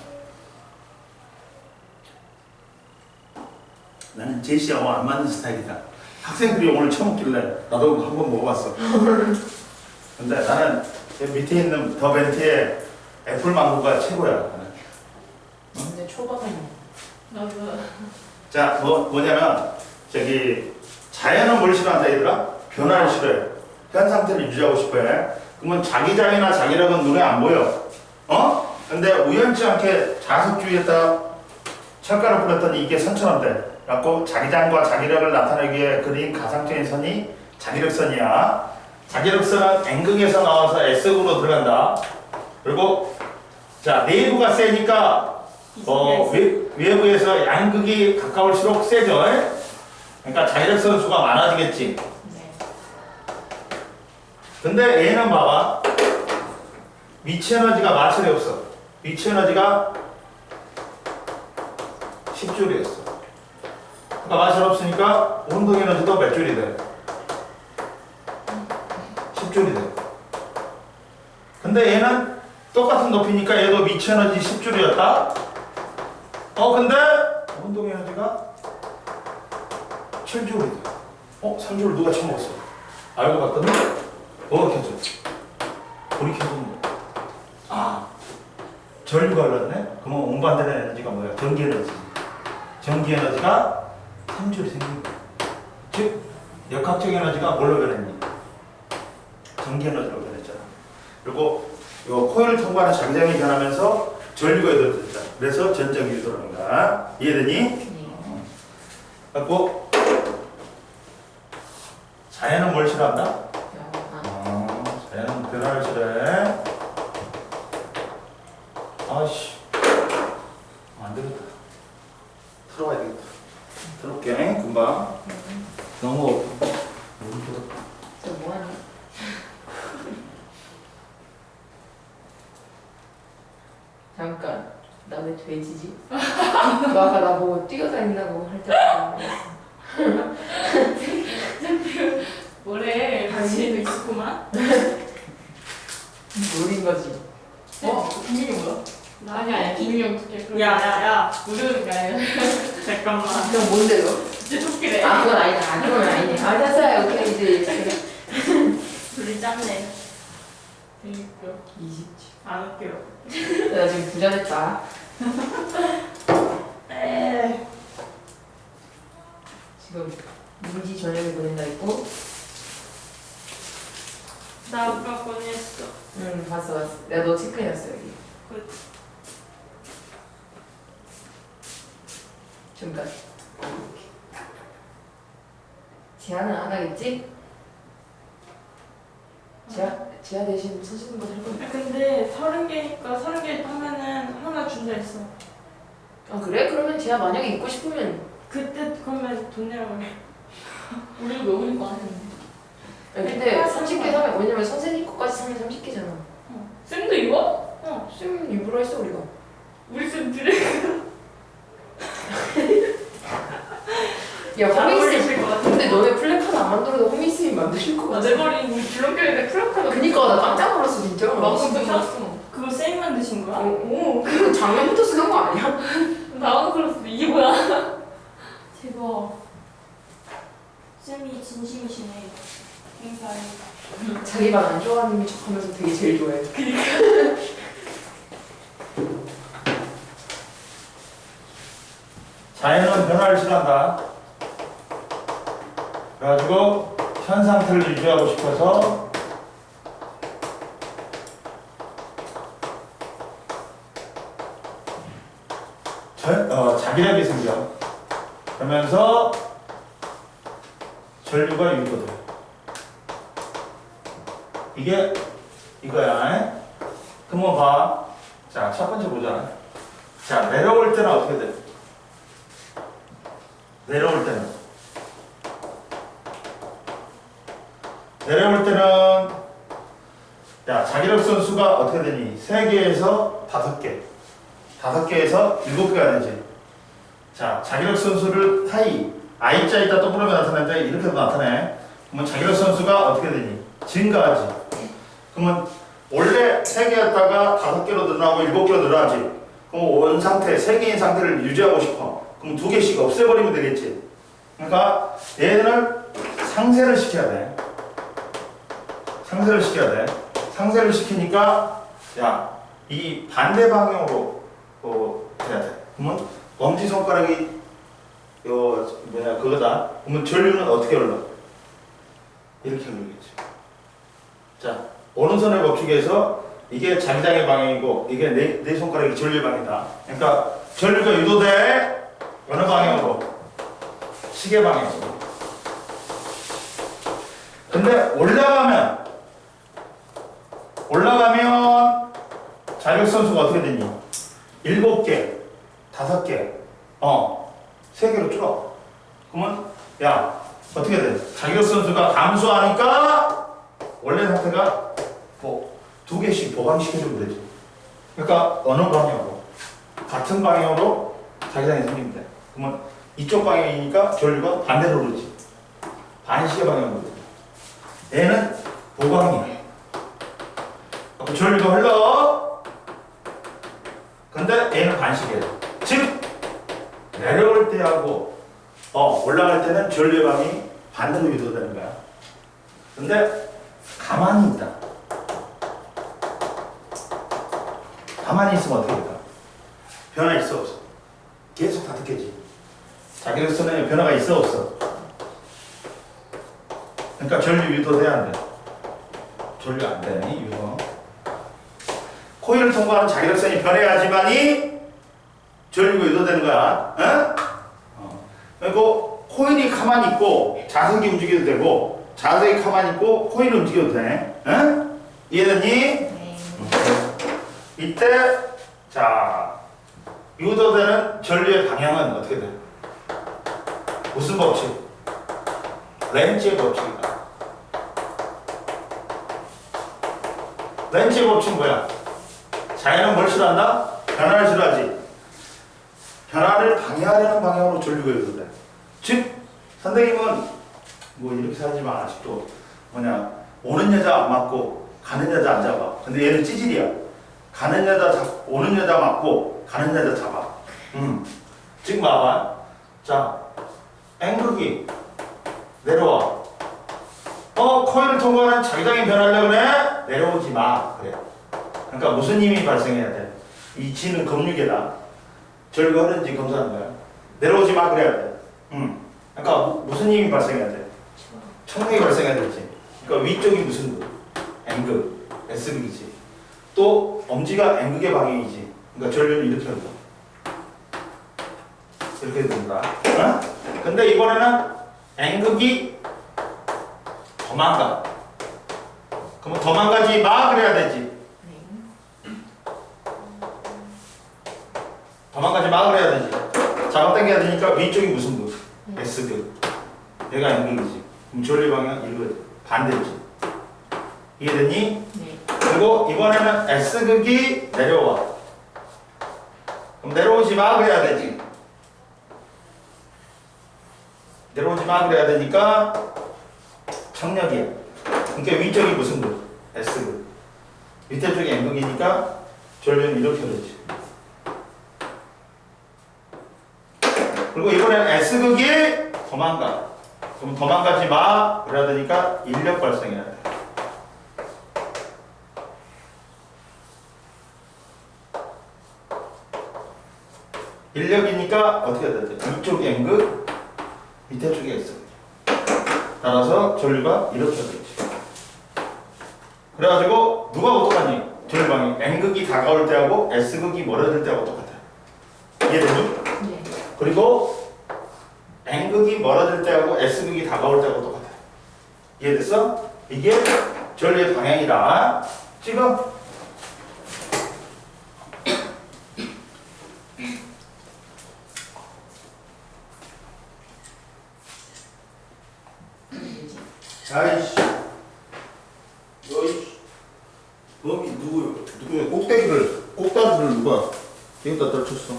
나는 제시하고 안 맞는 스타일이다. 학생들이 오늘 처음 먹길래 나도 한번 먹어봤어. 근데 나는 밑에 있는 더 벤티의 애플 망고가 최고야. 근데 초밥은 나도. 자, 뭐냐면 저기 자연은 뭘 싫어한다 얘들아? 변화를 싫어해. 현 상태를 유지하고 싶어해. 그러면 자기장이나 자기력은 눈에 안 보여. 근데 우연치 않게 자석주위에다 철가루 뿌렸더니 이게 선처럼 돼. 그래갖고 자기장과 자기력을 나타내기 위해 그린 가상적인 선이 자기력선이야. 자기력선은 N극에서 나와서 S극으로 들어간다. 그리고 자, 내부가 세니까 외부에서 양극이 가까울수록 세죠. 그러니까 자기력선 수가 많아지겠지. 네. 근데 얘는 봐봐. 위치 에너지가 마찰이 없어. 위치 에너지가 10줄이었어. 그러니까 마찰 없으니까 운동 에너지도 몇 줄이 돼? 10줄이 돼. 근데 얘는 똑같은 높이니까 얘도 위치 에너지 10줄이었다. 근데 운동 에너지가 7줄이 돼. 3줄을 누가 쳐먹었어? 알고 봤더니 뭐가 켜져? 불이 켜지는 거야. 전류가 흘렀네? 그러면 운반되는 에너지가 뭐야? 전기 에너지. 전기 에너지가 3줄이 생긴 거야. 즉, 역학적 에너지가 뭘로 변했니? 전기 에너지로 변했잖아. 그리고 요 코일을 통과하는 자기장이 변하면서 전류가 유도됐잖아. 그래서 전자기 유도라는 거야. 이해되니? 네. 그리고 자연은 뭘 싫어한다? 자연은 변화를 싫어해. 아씨, 안 되겠다. 틀어와야 되겠다. 틀어올게, 금방. 너무 힘들었다. 저 뭐하니? 잠깐, 나 왜 돼지지? 너 아까 나보고 뛰어다닌다고 할 때마다 뭐래? 관심도 있었구만. 노린 거지. 분명히 뭐야? 아니 분명히 어떻게? 야야야, 모르는 게 아니라. 잠깐만. 그럼 뭔데 너? 진짜 토끼래. 그건 아니다. 그건 아니네. 됐어요. 오케이 이제 둘이 짰네. 재밌고. 20. 안 웃겨. 나 지금 부자됐다. 지금 민지 저녁에 보낸다 했고. 나 아까 보냈어. 응 봤어. 내가 너 체크해놨어 여기. 그 지금까지. 제안은 안 하겠지? 제아 대신 서주는 거 할 건데. 근데 30개니까 30개 하면은 하나 준다 했어. 아 그래? 그러면 제아 만약에 입고 싶으면 그때 그러면 돈 내라고 해. 우리도 외우니까 안 했는데. 아니, 근데 30개 사면 왜냐면 선생님 거까지 사면 30개잖아. 쌤도 이거? 쌤 일부러 했어 우리가. 우리 쌤 드레 야 잘 호미쌤. 어울리실 것 같은데. 근데 너네 플래카드 안 만들어도 호미쌤이 만드실 것 같아. 내 머리 우리 줄넘기인데 플라카드. 그니까 나 깜짝 놀랐어 진짜. 방금 또 켰어. 그거 쌤이 만드신 거야? 오, 그 작년부터 쓰는 거 아니야? 나도 그랬어. 이게 뭐야? 대박. 쌤이 진심이시네. 행사에. 자기 반 안 좋아하는 척하면서 되게 제일 좋아해. 자연은 변화를 싫어한다. 그래가지고 현 상태를 유지하고 싶어서 자기력이 생겨. 그러면서 전류가 유도돼. 이게 이거야. 그러면 봐. 자, 첫 번째 보자. 자, 내려올 때는 어떻게 돼? 내려올 때는 야, 자기력 선수가 어떻게 되니? 3개에서 5개. 5개에서 7개가 되지. 자, 자기력 선수를 I자에다 동그라미 나타내는데 이렇게도 나타내. 그러면 자기력 선수가 어떻게 되니? 증가하지. 그러면 원래 3개였다가 5개로 늘어나고 7개로 늘어나지. 그럼 원 상태, 3개인 상태를 유지하고 싶어. 그럼 2개씩 없애버리면 되겠지. 그러니까 얘를 상쇄를 시켜야 돼. 상쇄를 시키니까 야, 이 반대 방향으로 해야 돼. 그러면 엄지손가락이 그거다. 그러면 전류는 어떻게 흘러? 이렇게 흘리겠지. 자, 오른손의 법칙에서 이게 자기장의 방향이고 이게 내 손가락이 전류의 방향이다. 그러니까 전류가 유도돼 어느 방향으로? 시계 방향으로. 근데 올라가면 자격 선수가 어떻게 되니? 7개, 5개, 3개로 줄어. 그러면 야, 어떻게 돼? 자격 선수가 감소하니까 원래 상태가 2개씩 보강시켜주면 되지. 그러니까 어느 방향으로? 같은 방향으로 자기장이 생기면 돼. 그러면 이쪽 방향이니까 전류가 반대로 흐르지. 반시계 방향으로. 얘는 보강이야. 전류가 흘러. 근데 얘는 반시계야. 즉 내려올 때하고 올라갈 때는 전류의 방이 반대로 유도되는 거야. 근데 가만히 있다. 가만히 있으면 어떻게 될까? 변화 있어 없어? 계속 다 듣겠지. 자기력선에 변화가 있어 없어? 그러니까 전류 유도돼야 안 돼. 전류 안 돼. 유도. 코일을 통과하는 자기력선이 변해야지만이 전류가 유도되는 거야. 그리고 코일이 가만히 있고 자석이 움직여도 되고 자석이 가만히 있고 코일이 움직여도 돼. 이해됐니? 네. 이때 자 유도되는 전류의 방향은 어떻게 돼? 무슨 법칙? 렌즈의 법칙이다. 렌즈의 법칙은 뭐야? 자연은 뭘 싫어한다? 변화를 싫어하지. 변화를 방해하려는 방향으로 전류가 유도돼. 즉 선생님은 뭐 이렇게 살지만 아직도 오는 여자 안 맞고 가는 여자 안 잡아. 근데 얘는 찌질이야. 가는 여자 오는 여자 맞고 가는 여자 잡아. 지금 봐봐. 자, N극이 내려와. 코일을 통과하는 자기장이 변하려고 그래? 내려오지 마. 그래. 그러니까 무슨 힘이 발생해야 돼? 이 G는 검유계다. 전류가 흐르는지 검사하는 거야. 내려오지 마 그래야 돼. 그러니까 무슨 힘이 발생해야 돼? 청력이 발생해야 되지. 그러니까 위쪽이 무슨 극? N극, S극이지. 또 엄지가 N극의 방향이지. 그러니까 전류는 이렇게 흘러. 이렇게 된다. 근데 이번에는 N극이 도망가. 그럼 도망가지 마 그래야 되지. 도망가지 마 그래야 되지. 잡아당겨야 되니까 위쪽이 무슨 극? S극. 얘가 N극이지. 그럼 전류 방향 이거야 돼. 반대지. 이해됐니? 네. 그리고 이번에는 S극이 내려와. 그럼 내려오지 마 그래야 되지. 내려오지 마 그래야 되니까 청력이야. 그러니까 위쪽이 무슨 극? S극. 밑에 쪽이 N극이니까 전류는 이렇게 되지. 그리고 이번엔 S극이 도망가. 그럼 도망가지 마 그래야 되니까 인력 발생해야 돼. 인력이니까 어떻게 해야 되지? 위쪽이 N극, 밑에 쪽이 S극. 따라서 전류가 이렇게 되지. 그래가지고 누가 어떡하니? 전류방이 N극이 다가올 때하고 S극이 멀어질 때하고 똑같아. 이해되니? 네. 그리고 N극이 멀어질 때하고 S극이 다가올 때하고 똑같아. 이해됐어? 이게 전류의 방향이다. 찍어. 아이씨, 너이, 너이 누구야? 꼭다리를 누가 여기다 떨쳤어?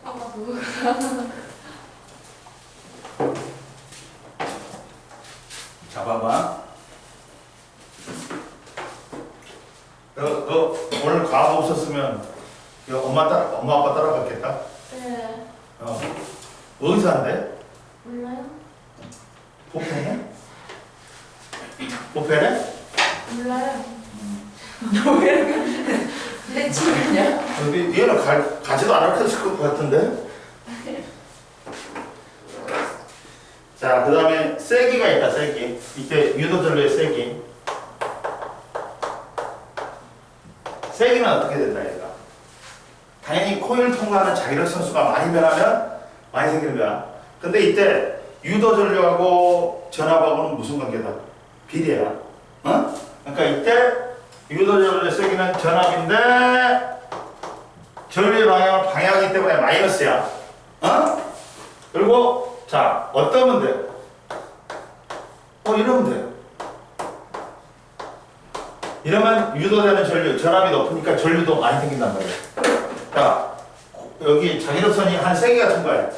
아까 그거. 잡아봐. 너 오늘 과학 없었으면 엄마 아빠 따라갔겠다. 네. 어디서 한대? 몰라요? 보페네? 보페네? 몰라요. 너왜 이렇게 해치냐? 얘는 가지도 않았을 것 같은데? 자, 그 다음에 세기가 있다, 세기. 이때 유도전류의 세기. 세기는 어떻게 된다, 얘가? 당연히 코일 통과하는 자기력 선수가 많이 변하면 많이 생기는 거야. 근데 이때 유도전류하고 전압하고는 무슨 관계다? 비례야. 어? 그러니까 이때 유도전류의 세기는 전압인데 전류의 방향은 방향이기 때문에 마이너스야. 어? 그리고 자, 어떠면 돼? 이러면 돼. 이러면 유도되는 전류, 전압이 높으니까 전류도 많이 생긴단 말이야. 자, 여기 자기력선이 한 3개가 통과해.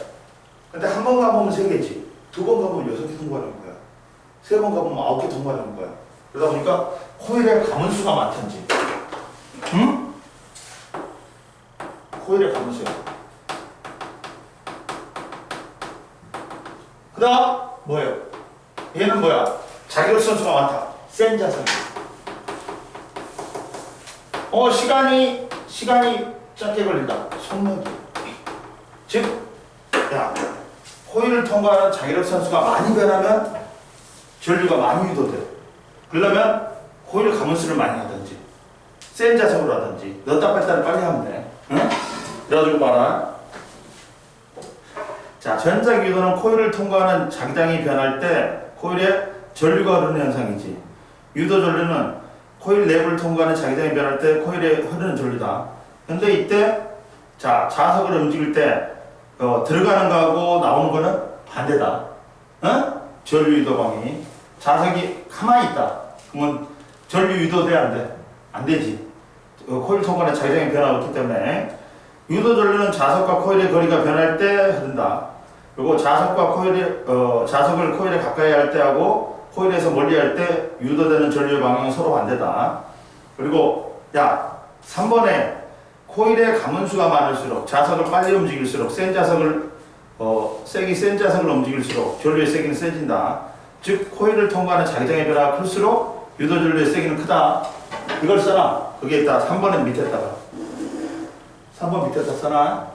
근데 한 번 가보면 3개지. 2번 가보면 6개 통과하는 거야. 3번 가보면 9개 통과하는 거야. 그러다 보니까 코일의 가문수가 많던지. 응? 코일의 가문수야. 그 다음 뭐예요? 얘는 뭐야? 자기력 선수가 많다. 센 자석. 시간이 짧게 걸린다. 속력이. 즉, 야, 코일을 통과하는 자기력 선수가 많이 변하면 전류가 많이 유도돼. 그러려면 코일 가문수를 많이 하든지, 센 자석으로 하든지, 넣었다 뺐다를 빨리 하면 돼. 응? 그래가지고 봐라. 자, 전자 유도는 코일을 통과하는 자기장이 변할 때 코일에 전류가 흐르는 현상이지. 유도 전류는 코일 내부를 통과하는 자기장이 변할 때 코일에 흐르는 전류다. 근데 이때 자, 자석을 움직일 때 들어가는 거하고 나오는 거는 반대다. 어? 전류 유도 방향이. 자석이 가만히 있다. 그러면 전류 유도돼 안 돼? 안 되지. 코일 통과하는 자기장이 변화가 없기 때문에 유도 전류는 자석과 코일의 거리가 변할 때 흐른다. 그리고 자석을 코일에 가까이 할 때하고 코일에서 멀리 할 때 유도되는 전류의 방향은 서로 반대다. 그리고 3번에 코일의 가문수가 많을수록 자석을 빨리 움직일수록 센 자석을 움직일수록 전류의 세기는 세진다. 즉 코일을 통과하는 자기장의 변화가 클수록 유도 전류의 세기는 크다. 이걸 써놔. 그게 있다. 3번은 밑에다가 3번 밑에다 써놔.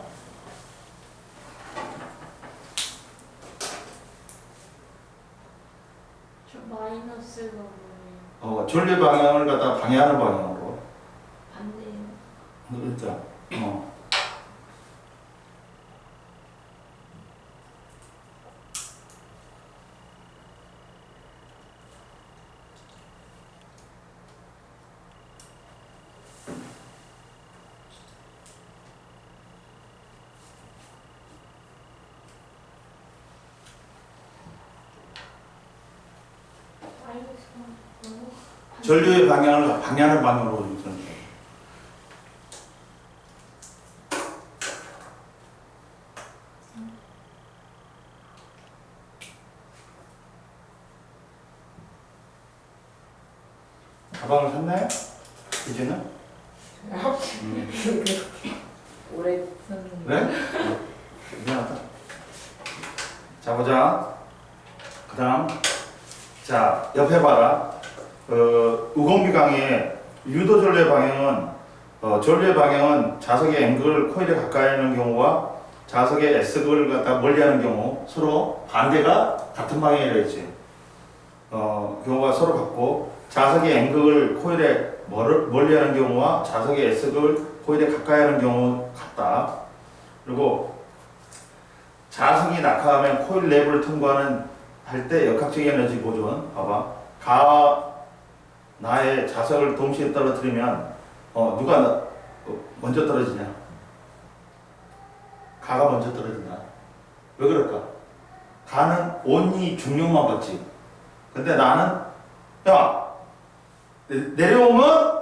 저 마이너스가 뭐예요? 전류 방향을 갖다가 방해하는 방향으로. 반대요. 그렇죠. 전류의 방향을 방향을 방향으로 이끄는 거예요. 가방을 샀나요? 이제는? 오래 썼는데. 네? 미안하다. 자 보자. 그 다음 자 옆에 봐라. 우공비 강의 유도 전류의 방향은 전류의 방향은 자석의 N극을 코일에 가까이 하는 경우와 자석의 S극을 갖다 멀리 하는 경우 서로 반대가 같은 방향이라 했지. 경우가 서로 같고 자석의 N극을 코일에 멀리 하는 경우와 자석의 S극을 코일에 가까이 하는 경우 같다. 그리고 자석이 낙하하면 코일 내부를 통과하는 할 때 역학적 에너지 보존. 봐봐. 가와 나의 자석을 동시에 떨어뜨리면 누가 먼저 떨어지냐? 가가 먼저 떨어진다. 왜 그럴까? 가는 온이 중력만 받지. 근데 나는 야 내려오면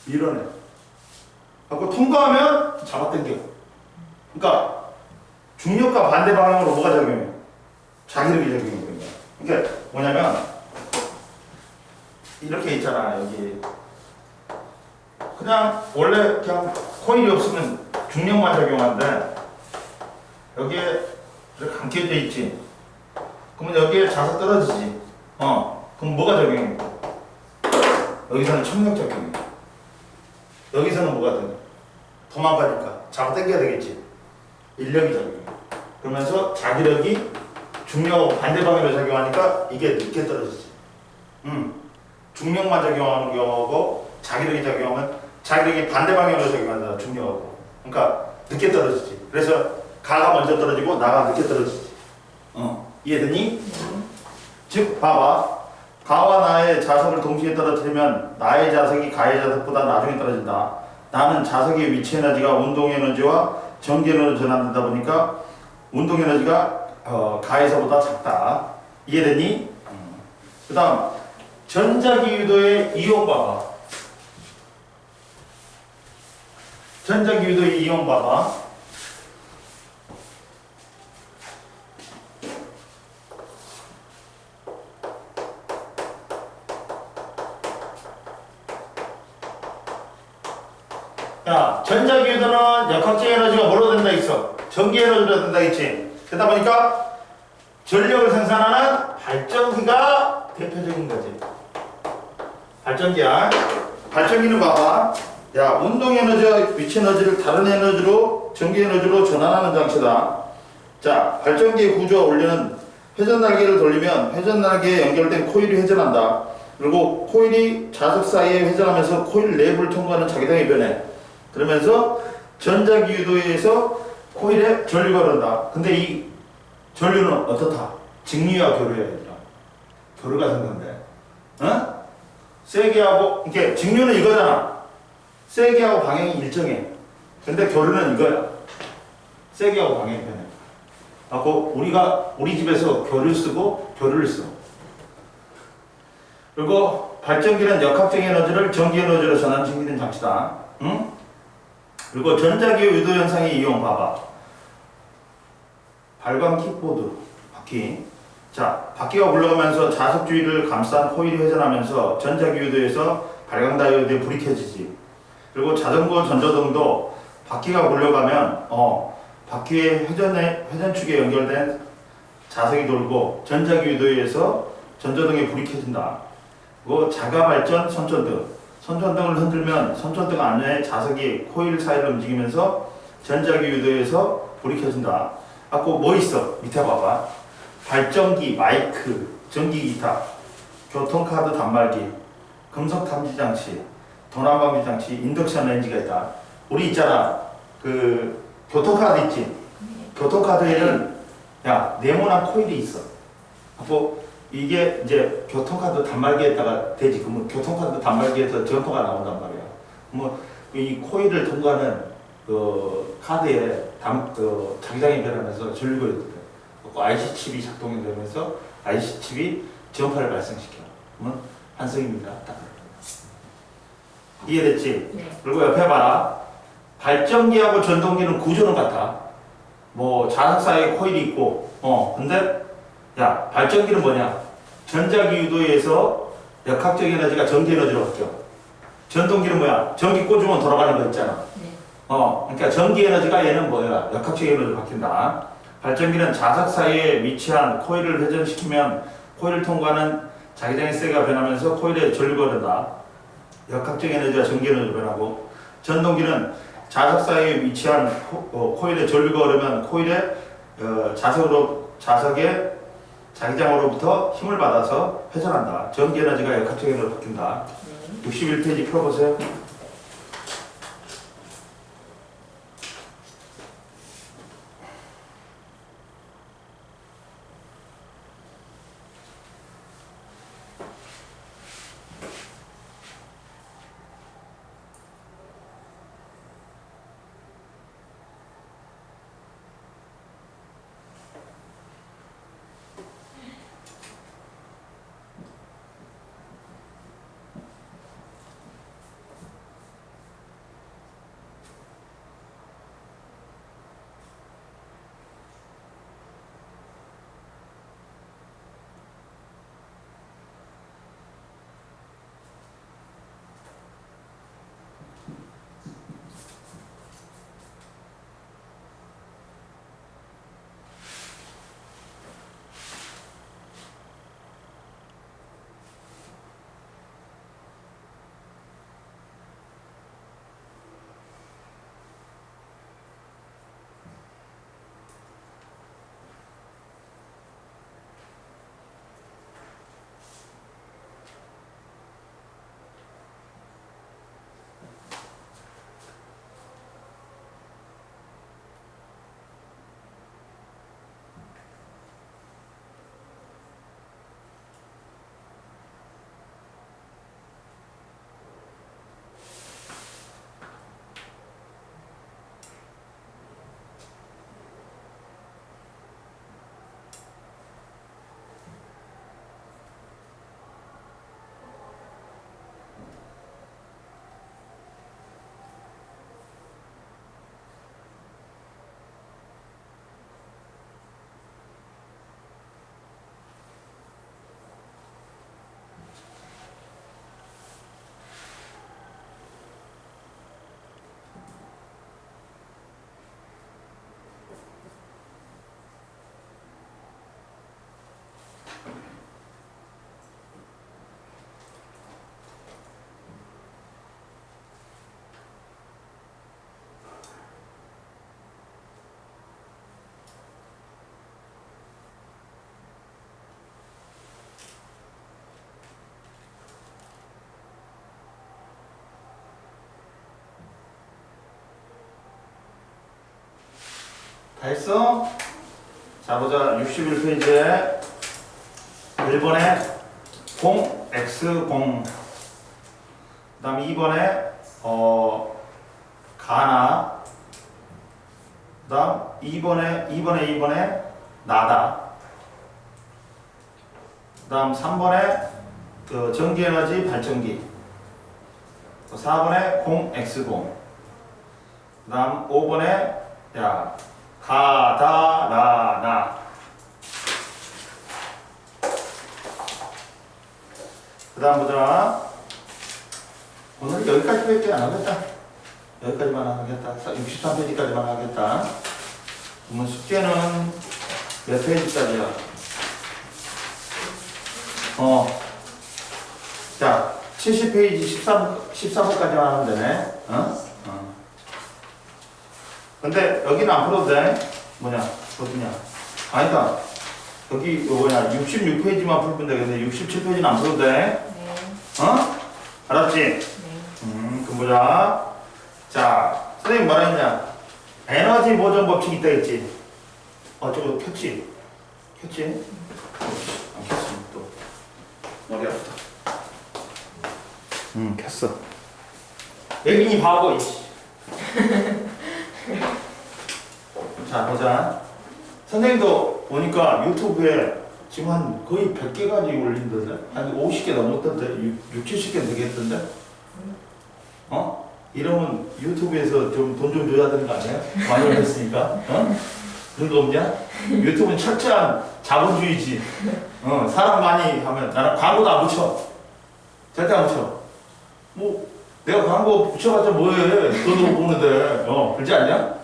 밀어내. 갖고 통과하면 잡아당겨. 그러니까 중력과 반대 방향으로 뭐가 작용해? 자기력이 작용해. 그러니까 뭐냐면 이렇게 있잖아. 여기 그냥 원래 그냥 코일이 없으면 중력만 작용하는데 여기에 이렇게 감겨져 있지. 그러면 여기에 자석 떨어지지. 그럼 뭐가 작용해? 여기서는 청력 작용해. 여기서는 뭐가 돼? 도망가니까 잡아당겨야 되겠지. 인력이 작용해. 그러면서 자기력이 중력하고 반대 방향으로 작용하니까 이게 늦게 떨어지지. 중력만 작용하는 경우고 자기력이 작용하면 자기력이 반대 방향으로 작용한다. 중력하고. 그러니까 늦게 떨어지지. 그래서 가가 먼저 떨어지고 나가 늦게 떨어지지. 이해되니? 즉 봐봐. 가와 나의 자석을 동시에 떨어뜨리면 나의 자석이 가의 자석보다 나중에 떨어진다. 나는 자석의 위치 에너지가 운동 에너지와 전기 에너지로 전환되다 보니까 운동 에너지가 가에서보다 작다. 이해되니? 그 다음 전자기 유도의 이용 봐봐. 전자기 유도의 이용 봐봐. 야, 전자기 유도는 역학적 에너지가 뭐로 된다 있어? 전기 에너지로 된다 있지. 그러다 보니까 전력을 생산하는 발전기가 대표적인 거지. 발전기야. 발전기는 봐봐. 야, 운동 에너지와 위치 에너지를 다른 에너지로 전기 에너지로 전환하는 장치다. 자, 발전기의 구조와 원리는 회전 날개를 돌리면 회전 날개에 연결된 코일이 회전한다. 그리고 코일이 자석 사이에 회전하면서 코일 내부를 통과하는 자기장이 변해. 그러면서 전자기 유도에 의해서 코일에 전류가 흐른다. 근데 이 전류는 어떻다? 직류와 교류야. 교류가 생긴데. 세게 하고, 이게 직류는 이거잖아. 세게 하고 방향이 일정해. 근데 교류는 이거야. 세게 하고 방향이 변해. 하고 우리 집에서 교류 쓰고 교류를 써. 그리고 발전기는 역학적 에너지를 전기 에너지로 전환시키는 장치다. 그리고 전자기의 유도 현상의 이용 봐봐. 발광 킥보드 바퀴. 자, 바퀴가 굴러가면서 자석 주위를 감싼 코일이 회전하면서 전자기 유도에서 발광 다이오드에 불이 켜지지. 그리고 자전거 전조등도 바퀴가 굴러가면 바퀴의 회전축에 연결된 자석이 돌고 전자기 유도에서 전조등에 불이 켜진다. 그리고 자가 발전 손전등을 흔들면 손전등 안에 자석이 코일 사이를 움직이면서 전자기 유도에서 불이 켜진다. 아까 뭐 있어? 밑에 봐봐. 발전기, 마이크, 전기기타, 교통카드 단말기, 금속 탐지 장치, 도난 방지 장치, 인덕션 렌즈가 있다. 우리 있잖아. 그 교통카드 있지? 교통카드에는 네모난 코일이 있어. 뭐 이게 이제 교통카드 단말기에다가 되지. 그러면 교통카드 단말기에서 전파가 나온단 말이야. 뭐 이 코일을 통과하는 그 카드에 자기장이 변하면서 전류가 있거든. IC 칩이 작동이 되면서 IC 칩이 전파를 발생시켜. 그러면 한성입니다. 딱. 이해됐지? 네. 그리고 옆에 봐라. 발전기하고 전동기는 구조는 같아. 뭐 자석사에 코일이 있고 근데 야 발전기는 뭐냐? 전자기 유도에 의해서 역학적 에너지가 전기 에너지로 바뀌어. 전동기는 뭐야? 전기 꽂으면 돌아가는 거 있잖아. 네. 그러니까 전기 에너지가 얘는 뭐야? 역학적 에너지로 바뀐다. 발전기는 자석 사이에 위치한 코일을 회전시키면 코일을 통과하는 자기장의 세가 변하면서 코일에 전류가 흐른다. 역학적 에너지가 전기 에너지로 변하고, 전동기는 자석 사이에 위치한 코일에 전류가 흐르면 코일에 자석의 자기장으로부터 힘을 받아서 회전한다. 전기 에너지가 역학적 에너지로 바뀐다. 네. 61페이지 펴보세요. 다 했어? 자 보자. 61페이지에 1번에 0, x 0, 그 다음 2번에 가나, 그 다음 2번에 나다, 그 다음 3번에 그 전기에너지 발전기, 4번에 0, x 0, 그 다음 5번에 야 가다라나. 그 다음 보자. 오늘 여기까지밖에 안 하겠다. 여기까지만 하겠다. 63페이지까지만 하겠다. 그러면 숙제는 몇 페이지까지야? 자, 70페이지 14부까지만 하면 되네. 근데 여기는 안 풀어도 돼. 뭐냐? 어디냐? 아니다. 여기 뭐냐? 66페이지만 풀면 되겠네. 67페이지는 안 풀어도 돼. 네. 알았지? 네. 그럼 보자. 자, 선생님 뭐라 했냐? 에너지 보존 법칙 있다 했지? 저거 켰지? 켰지? 안 켰으면 또 머리 아프다. 켰어. 애기니 바보, 이씨. 자, 보자. 선생님도 보니까 유튜브에 지금 한 거의 100개까지 올린던데? 한 50개 넘었던데? 70개 되겠던데? 어? 이러면 유튜브에서 좀 돈 좀 줘야 되는 거 아니야? 많이 올렸으니까? 어? 그런 거 없냐? 유튜브는 철저한 자본주의지. 사람 많이 하면 나는 광고도 안 붙여. 절대 안 붙여. 뭐 내가 광고 붙여봤자 뭐해? 돈으로 보는데. 그렇지 않냐?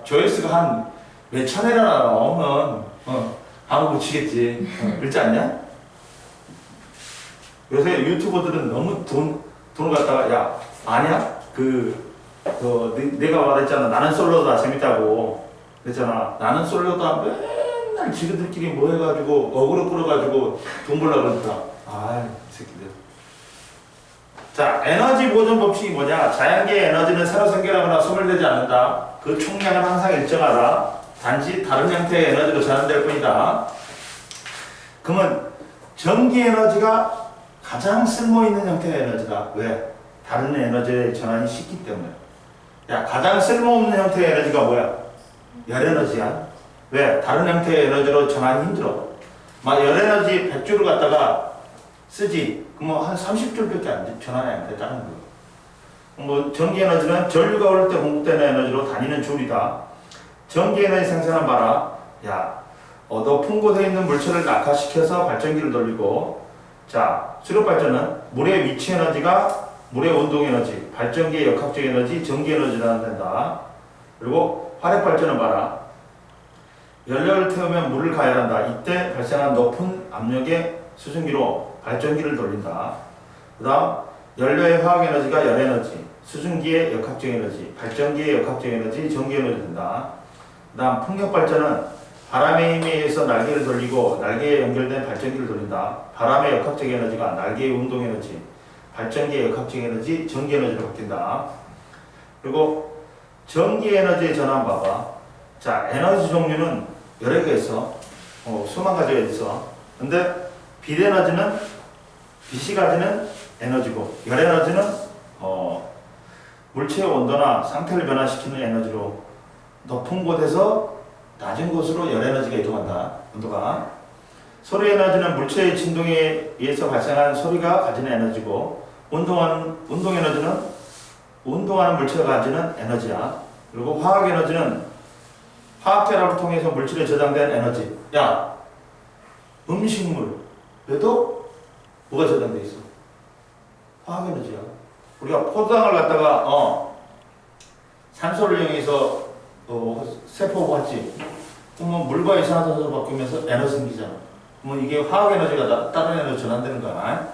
조회수가 한 몇 천회나 나오면 광고 붙이겠지. 그렇지 않냐? 요새 유튜버들은 너무 돈을 갖다가 야 아니야? 내가 말했잖아. 나는 솔로다 재밌다고. 그랬잖아. 나는 솔로다 맨날 지그들끼리 뭐 해가지고 어그로 끌어가지고 돈 벌려고 그러니까. 아이 새끼들. 자, 에너지 보존 법칙이 뭐냐? 자연계의 에너지는 새로 생겨나거나 소멸되지 않는다. 그 총량은 항상 일정하다. 단지 다른 형태의 에너지로 전환될 뿐이다. 그러면 전기 에너지가 가장 쓸모있는 형태의 에너지다. 왜? 다른 에너지의 전환이 쉽기 때문에. 야, 가장 쓸모없는 형태의 에너지가 뭐야? 열 에너지야. 왜? 다른 형태의 에너지로 전환이 힘들어. 막 열 에너지 100줄을 갖다가 쓰지. 그럼 한 30줄밖에 전환이 안 돼. 다른 거. 전기 에너지는 전류가 흐를 때 공급되는 에너지로 다니는 줄이다. 전기 에너지 생산은 봐라. 야, 높은 곳에 있는 물체를 낙하시켜서 발전기를 돌리고, 자, 수력 발전은 물의 위치 에너지가 물의 운동 에너지, 발전기의 역학적 에너지, 전기 에너지라는 된다. 그리고 화력 발전은 봐라. 연료를 태우면 물을 가열한다. 이때 발생한 높은 압력의 수증기로 발전기를 돌린다. 그 다음 연료의 화학 에너지가 열 에너지, 수증기의 역학적 에너지, 발전기의 역학적 에너지, 전기 에너지 된다. 그 다음 풍력 발전은 바람의 힘에 의해서 날개를 돌리고 날개에 연결된 발전기를 돌린다. 바람의 역학적 에너지가 날개의 운동 에너지, 발전기의 역학적 에너지, 전기 에너지로 바뀐다. 그리고 전기 에너지의 전환 봐봐. 자, 에너지 종류는 여러 개 있어. 수만 가지가 있어. 근데 빛 에너지는 빛이 가지는 에너지고, 열 에너지는 물체의 온도나 상태를 변화시키는 에너지로 높은 곳에서 낮은 곳으로 열 에너지가 이동한다. 온도가. 소리 에너지는 물체의 진동에 의해서 발생한 소리가 가지는 에너지고, 운동 에너지는 운동하는 물체가 가지는 에너지야. 그리고 화학 에너지는 화학 결합을 통해서 물질에 저장된 에너지. 야, 음식물에도 뭐가 저장돼 있어? 화학 에너지야. 우리가 포도당을 갖다가 산소를 이용해서 세포 봤지? 그러면 물과 이산화탄소로 바뀌면서 에너지 생기잖아. 그러면 이게 화학 에너지가 다른 에너지 전환되는 거야.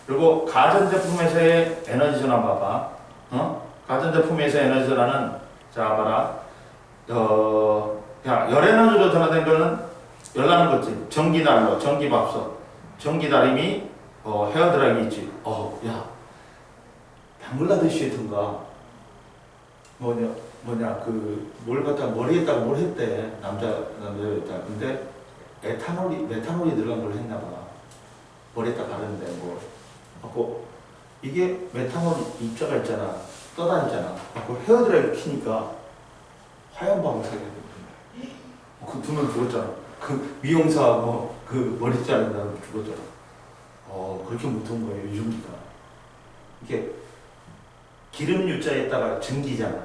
그리고 가전제품에서의 에너지 전환 봐봐. 가전제품에서 에너지 전환은 자 봐라. 열 에너지로 전환된 거는 열나는 거지. 전기난로, 전기밥솥, 전기다리미, 헤어드라이기 있지. 야, 방글라데시에든가 뭘 갖다가 머리에다가 뭘 했대. 남자였다. 근데 메탄올이 들어간 걸 했나 봐. 머리에다 바르는데 이게 메탄올 입자가 있잖아. 떠다니잖아. 헤어드라이기 키니까 화염 방사가 되거든. 그 두 명 죽었잖아. 그 미용사하고 그 머리 자른다고 죽었잖아. 그렇게 무서운 거예요, 유전기가. 이게 기름 유자에다가 전기잖아.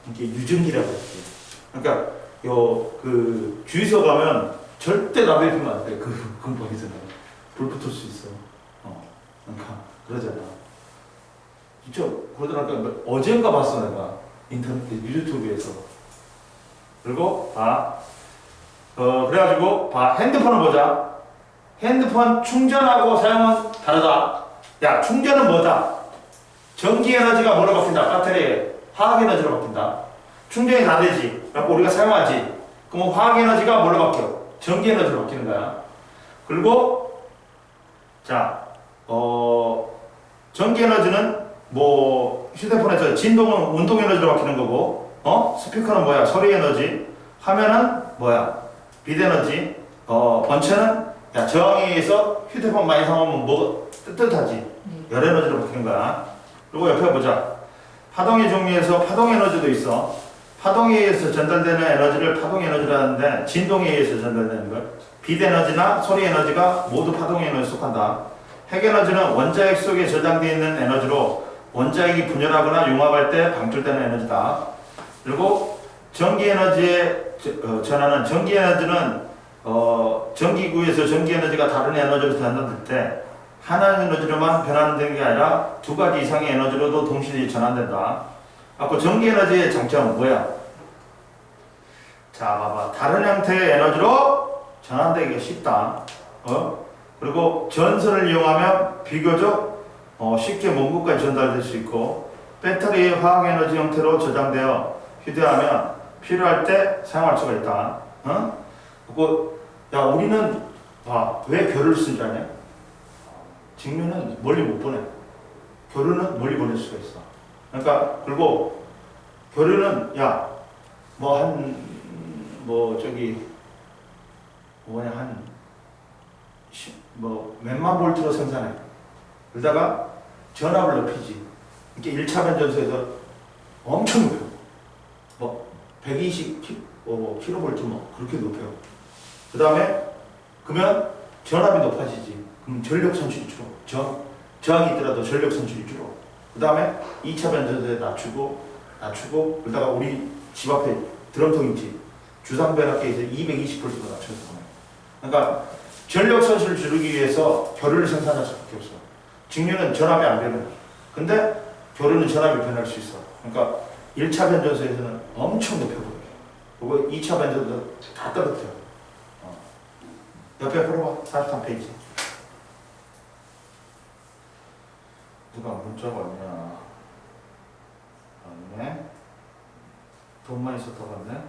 이게 유전기라고 했지. 그러니까 주유소 가면 절대 담배 피우면 안 돼. 그 근방에서는 불 붙을 수 있어. 그러니까 그러잖아. 진짜 그러더라니까 어젠가 봤어 내가 인터넷 유튜브에서. 그리고 그래가지고 핸드폰을 보자. 핸드폰 충전하고 사용은 다르다. 야, 충전은 뭐다? 전기 에너지가 뭐로 바뀐다? 배터리에 화학 에너지로 바뀐다. 충전이 다 되지. 그래서 우리가 사용하지. 그럼 화학 에너지가 뭐로 바뀌어? 전기 에너지로 바뀌는 거야. 그리고 자, 전기 에너지는 휴대폰에서 진동은 운동 에너지로 바뀌는 거고, 스피커는 뭐야? 소리 에너지. 화면은 뭐야? 빛 에너지. 번체는 저항에 의해서 휴대폰 많이 사용하면 뜨뜻하지. 열 에너지로 바뀌는 거야. 그리고 옆에 보자. 파동의 종류에서 파동 에너지도 있어. 파동에 의해서 전달되는 에너지를 파동 에너지라는데, 진동에 의해서 전달되는 걸 빛 에너지나 소리 에너지가 모두 파동 에너지에 속한다. 핵 에너지는 원자핵 속에 저장되어 있는 에너지로 원자핵이 분열하거나 융합할 때 방출되는 에너지다. 그리고 전기 에너지의 전하는 전기 에너지는 전기구에서 전기 에너지가 다른 에너지로 전환될 때 하나의 에너지로만 변환되는 게 아니라 두 가지 이상의 에너지로도 동시에 전환된다. 아까 전기 에너지의 장점은 뭐야? 자, 봐봐. 다른 형태의 에너지로 전환되기가 쉽다. 그리고 전선을 이용하면 비교적 쉽게 먼 곳까지 전달될 수 있고, 배터리의 화학 에너지 형태로 저장되어 휴대하면 필요할 때 사용할 수가 있다. 그리고 야, 우리는 왜 별을 쓰지 않냐? 직류는 멀리 못 보내. 교류는 멀리 보낼 수가 있어. 그러니까 그리고 교류는 몇만 볼트로 생산해. 그러다가 전압을 높이지. 이게 1차 변전소에서 엄청 높여. 120 킬로볼트 그렇게 높여요. 그 다음에 그러면 전압이 높아지지. 그럼 전력 산출이 줄어. 저항이 있더라도 전력 산출이 줄어. 그 다음에 2차 변전소에 낮추고 그러다가 우리 집 앞에 드럼통 있지. 주상 변압기에서 220볼트로 낮춰서 보내. 그러니까 전력 산출을 줄이기 위해서 교류를 생산할 수밖에 없어. 직류는 전압이 안 변해. 근데 교류는 전압이 변할 수 있어. 그러니까 1차 변전소에서는 엄청 높여버려. 그리고 2차 변전소 다 떨어뜨려. 옆에 풀어봐. 43페이지. 누가 문자가 왔냐? 왔네. 돈만 있었다 갔네.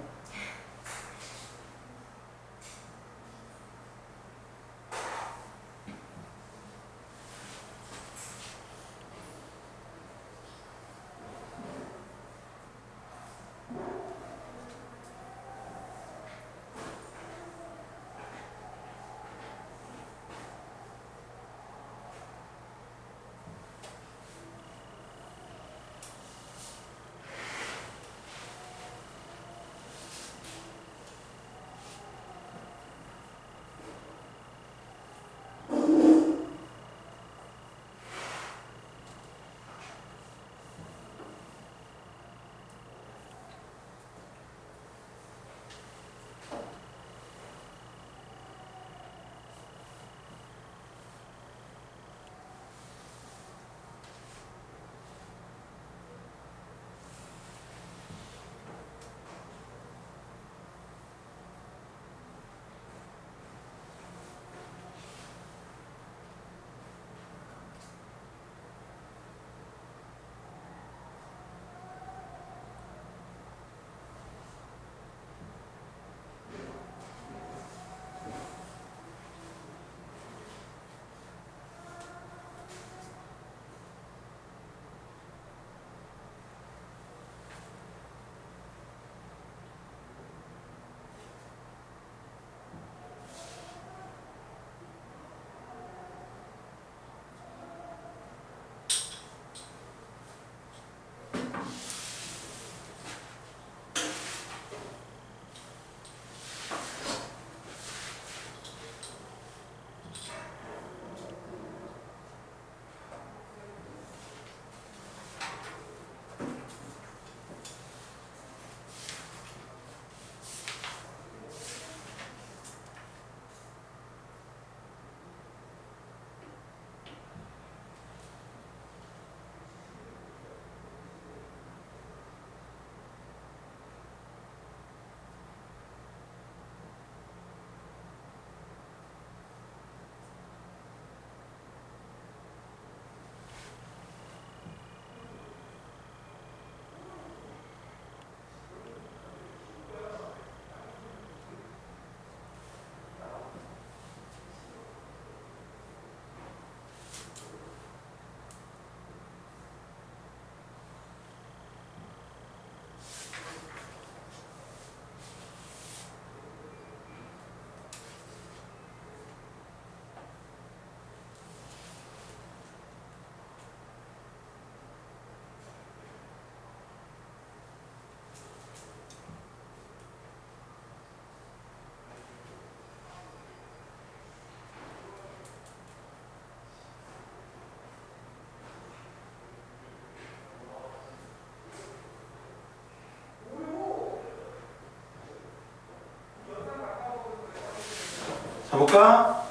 보니까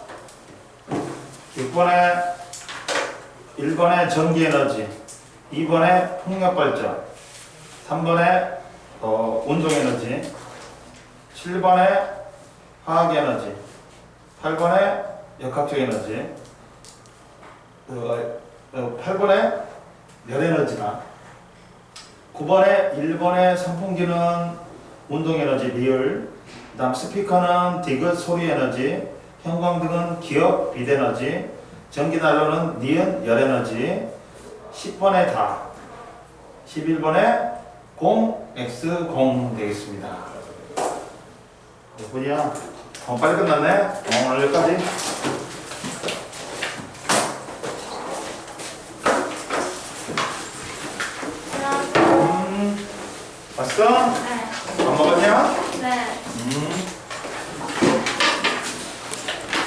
6번에 1번에 전기에너지, 2번에 풍력발전, 3번에 운동에너지, 7번에 화학에너지, 8번에 역학적 에너지, 8번에 열에너지다. 9번에 1번에 선풍기는 운동에너지 리을, 그 다음 스피커는 디귿 소리에너지, 형광등은 기억 빛에너지, 전기난로는 니은 열에너지, 10번에 다, 11번에 공, x, 공 되겠습니다. 몇 분이야? 빨리 끝났네? 오늘 여기까지. 왔어? 네. 밥 먹었냐? 네. 음.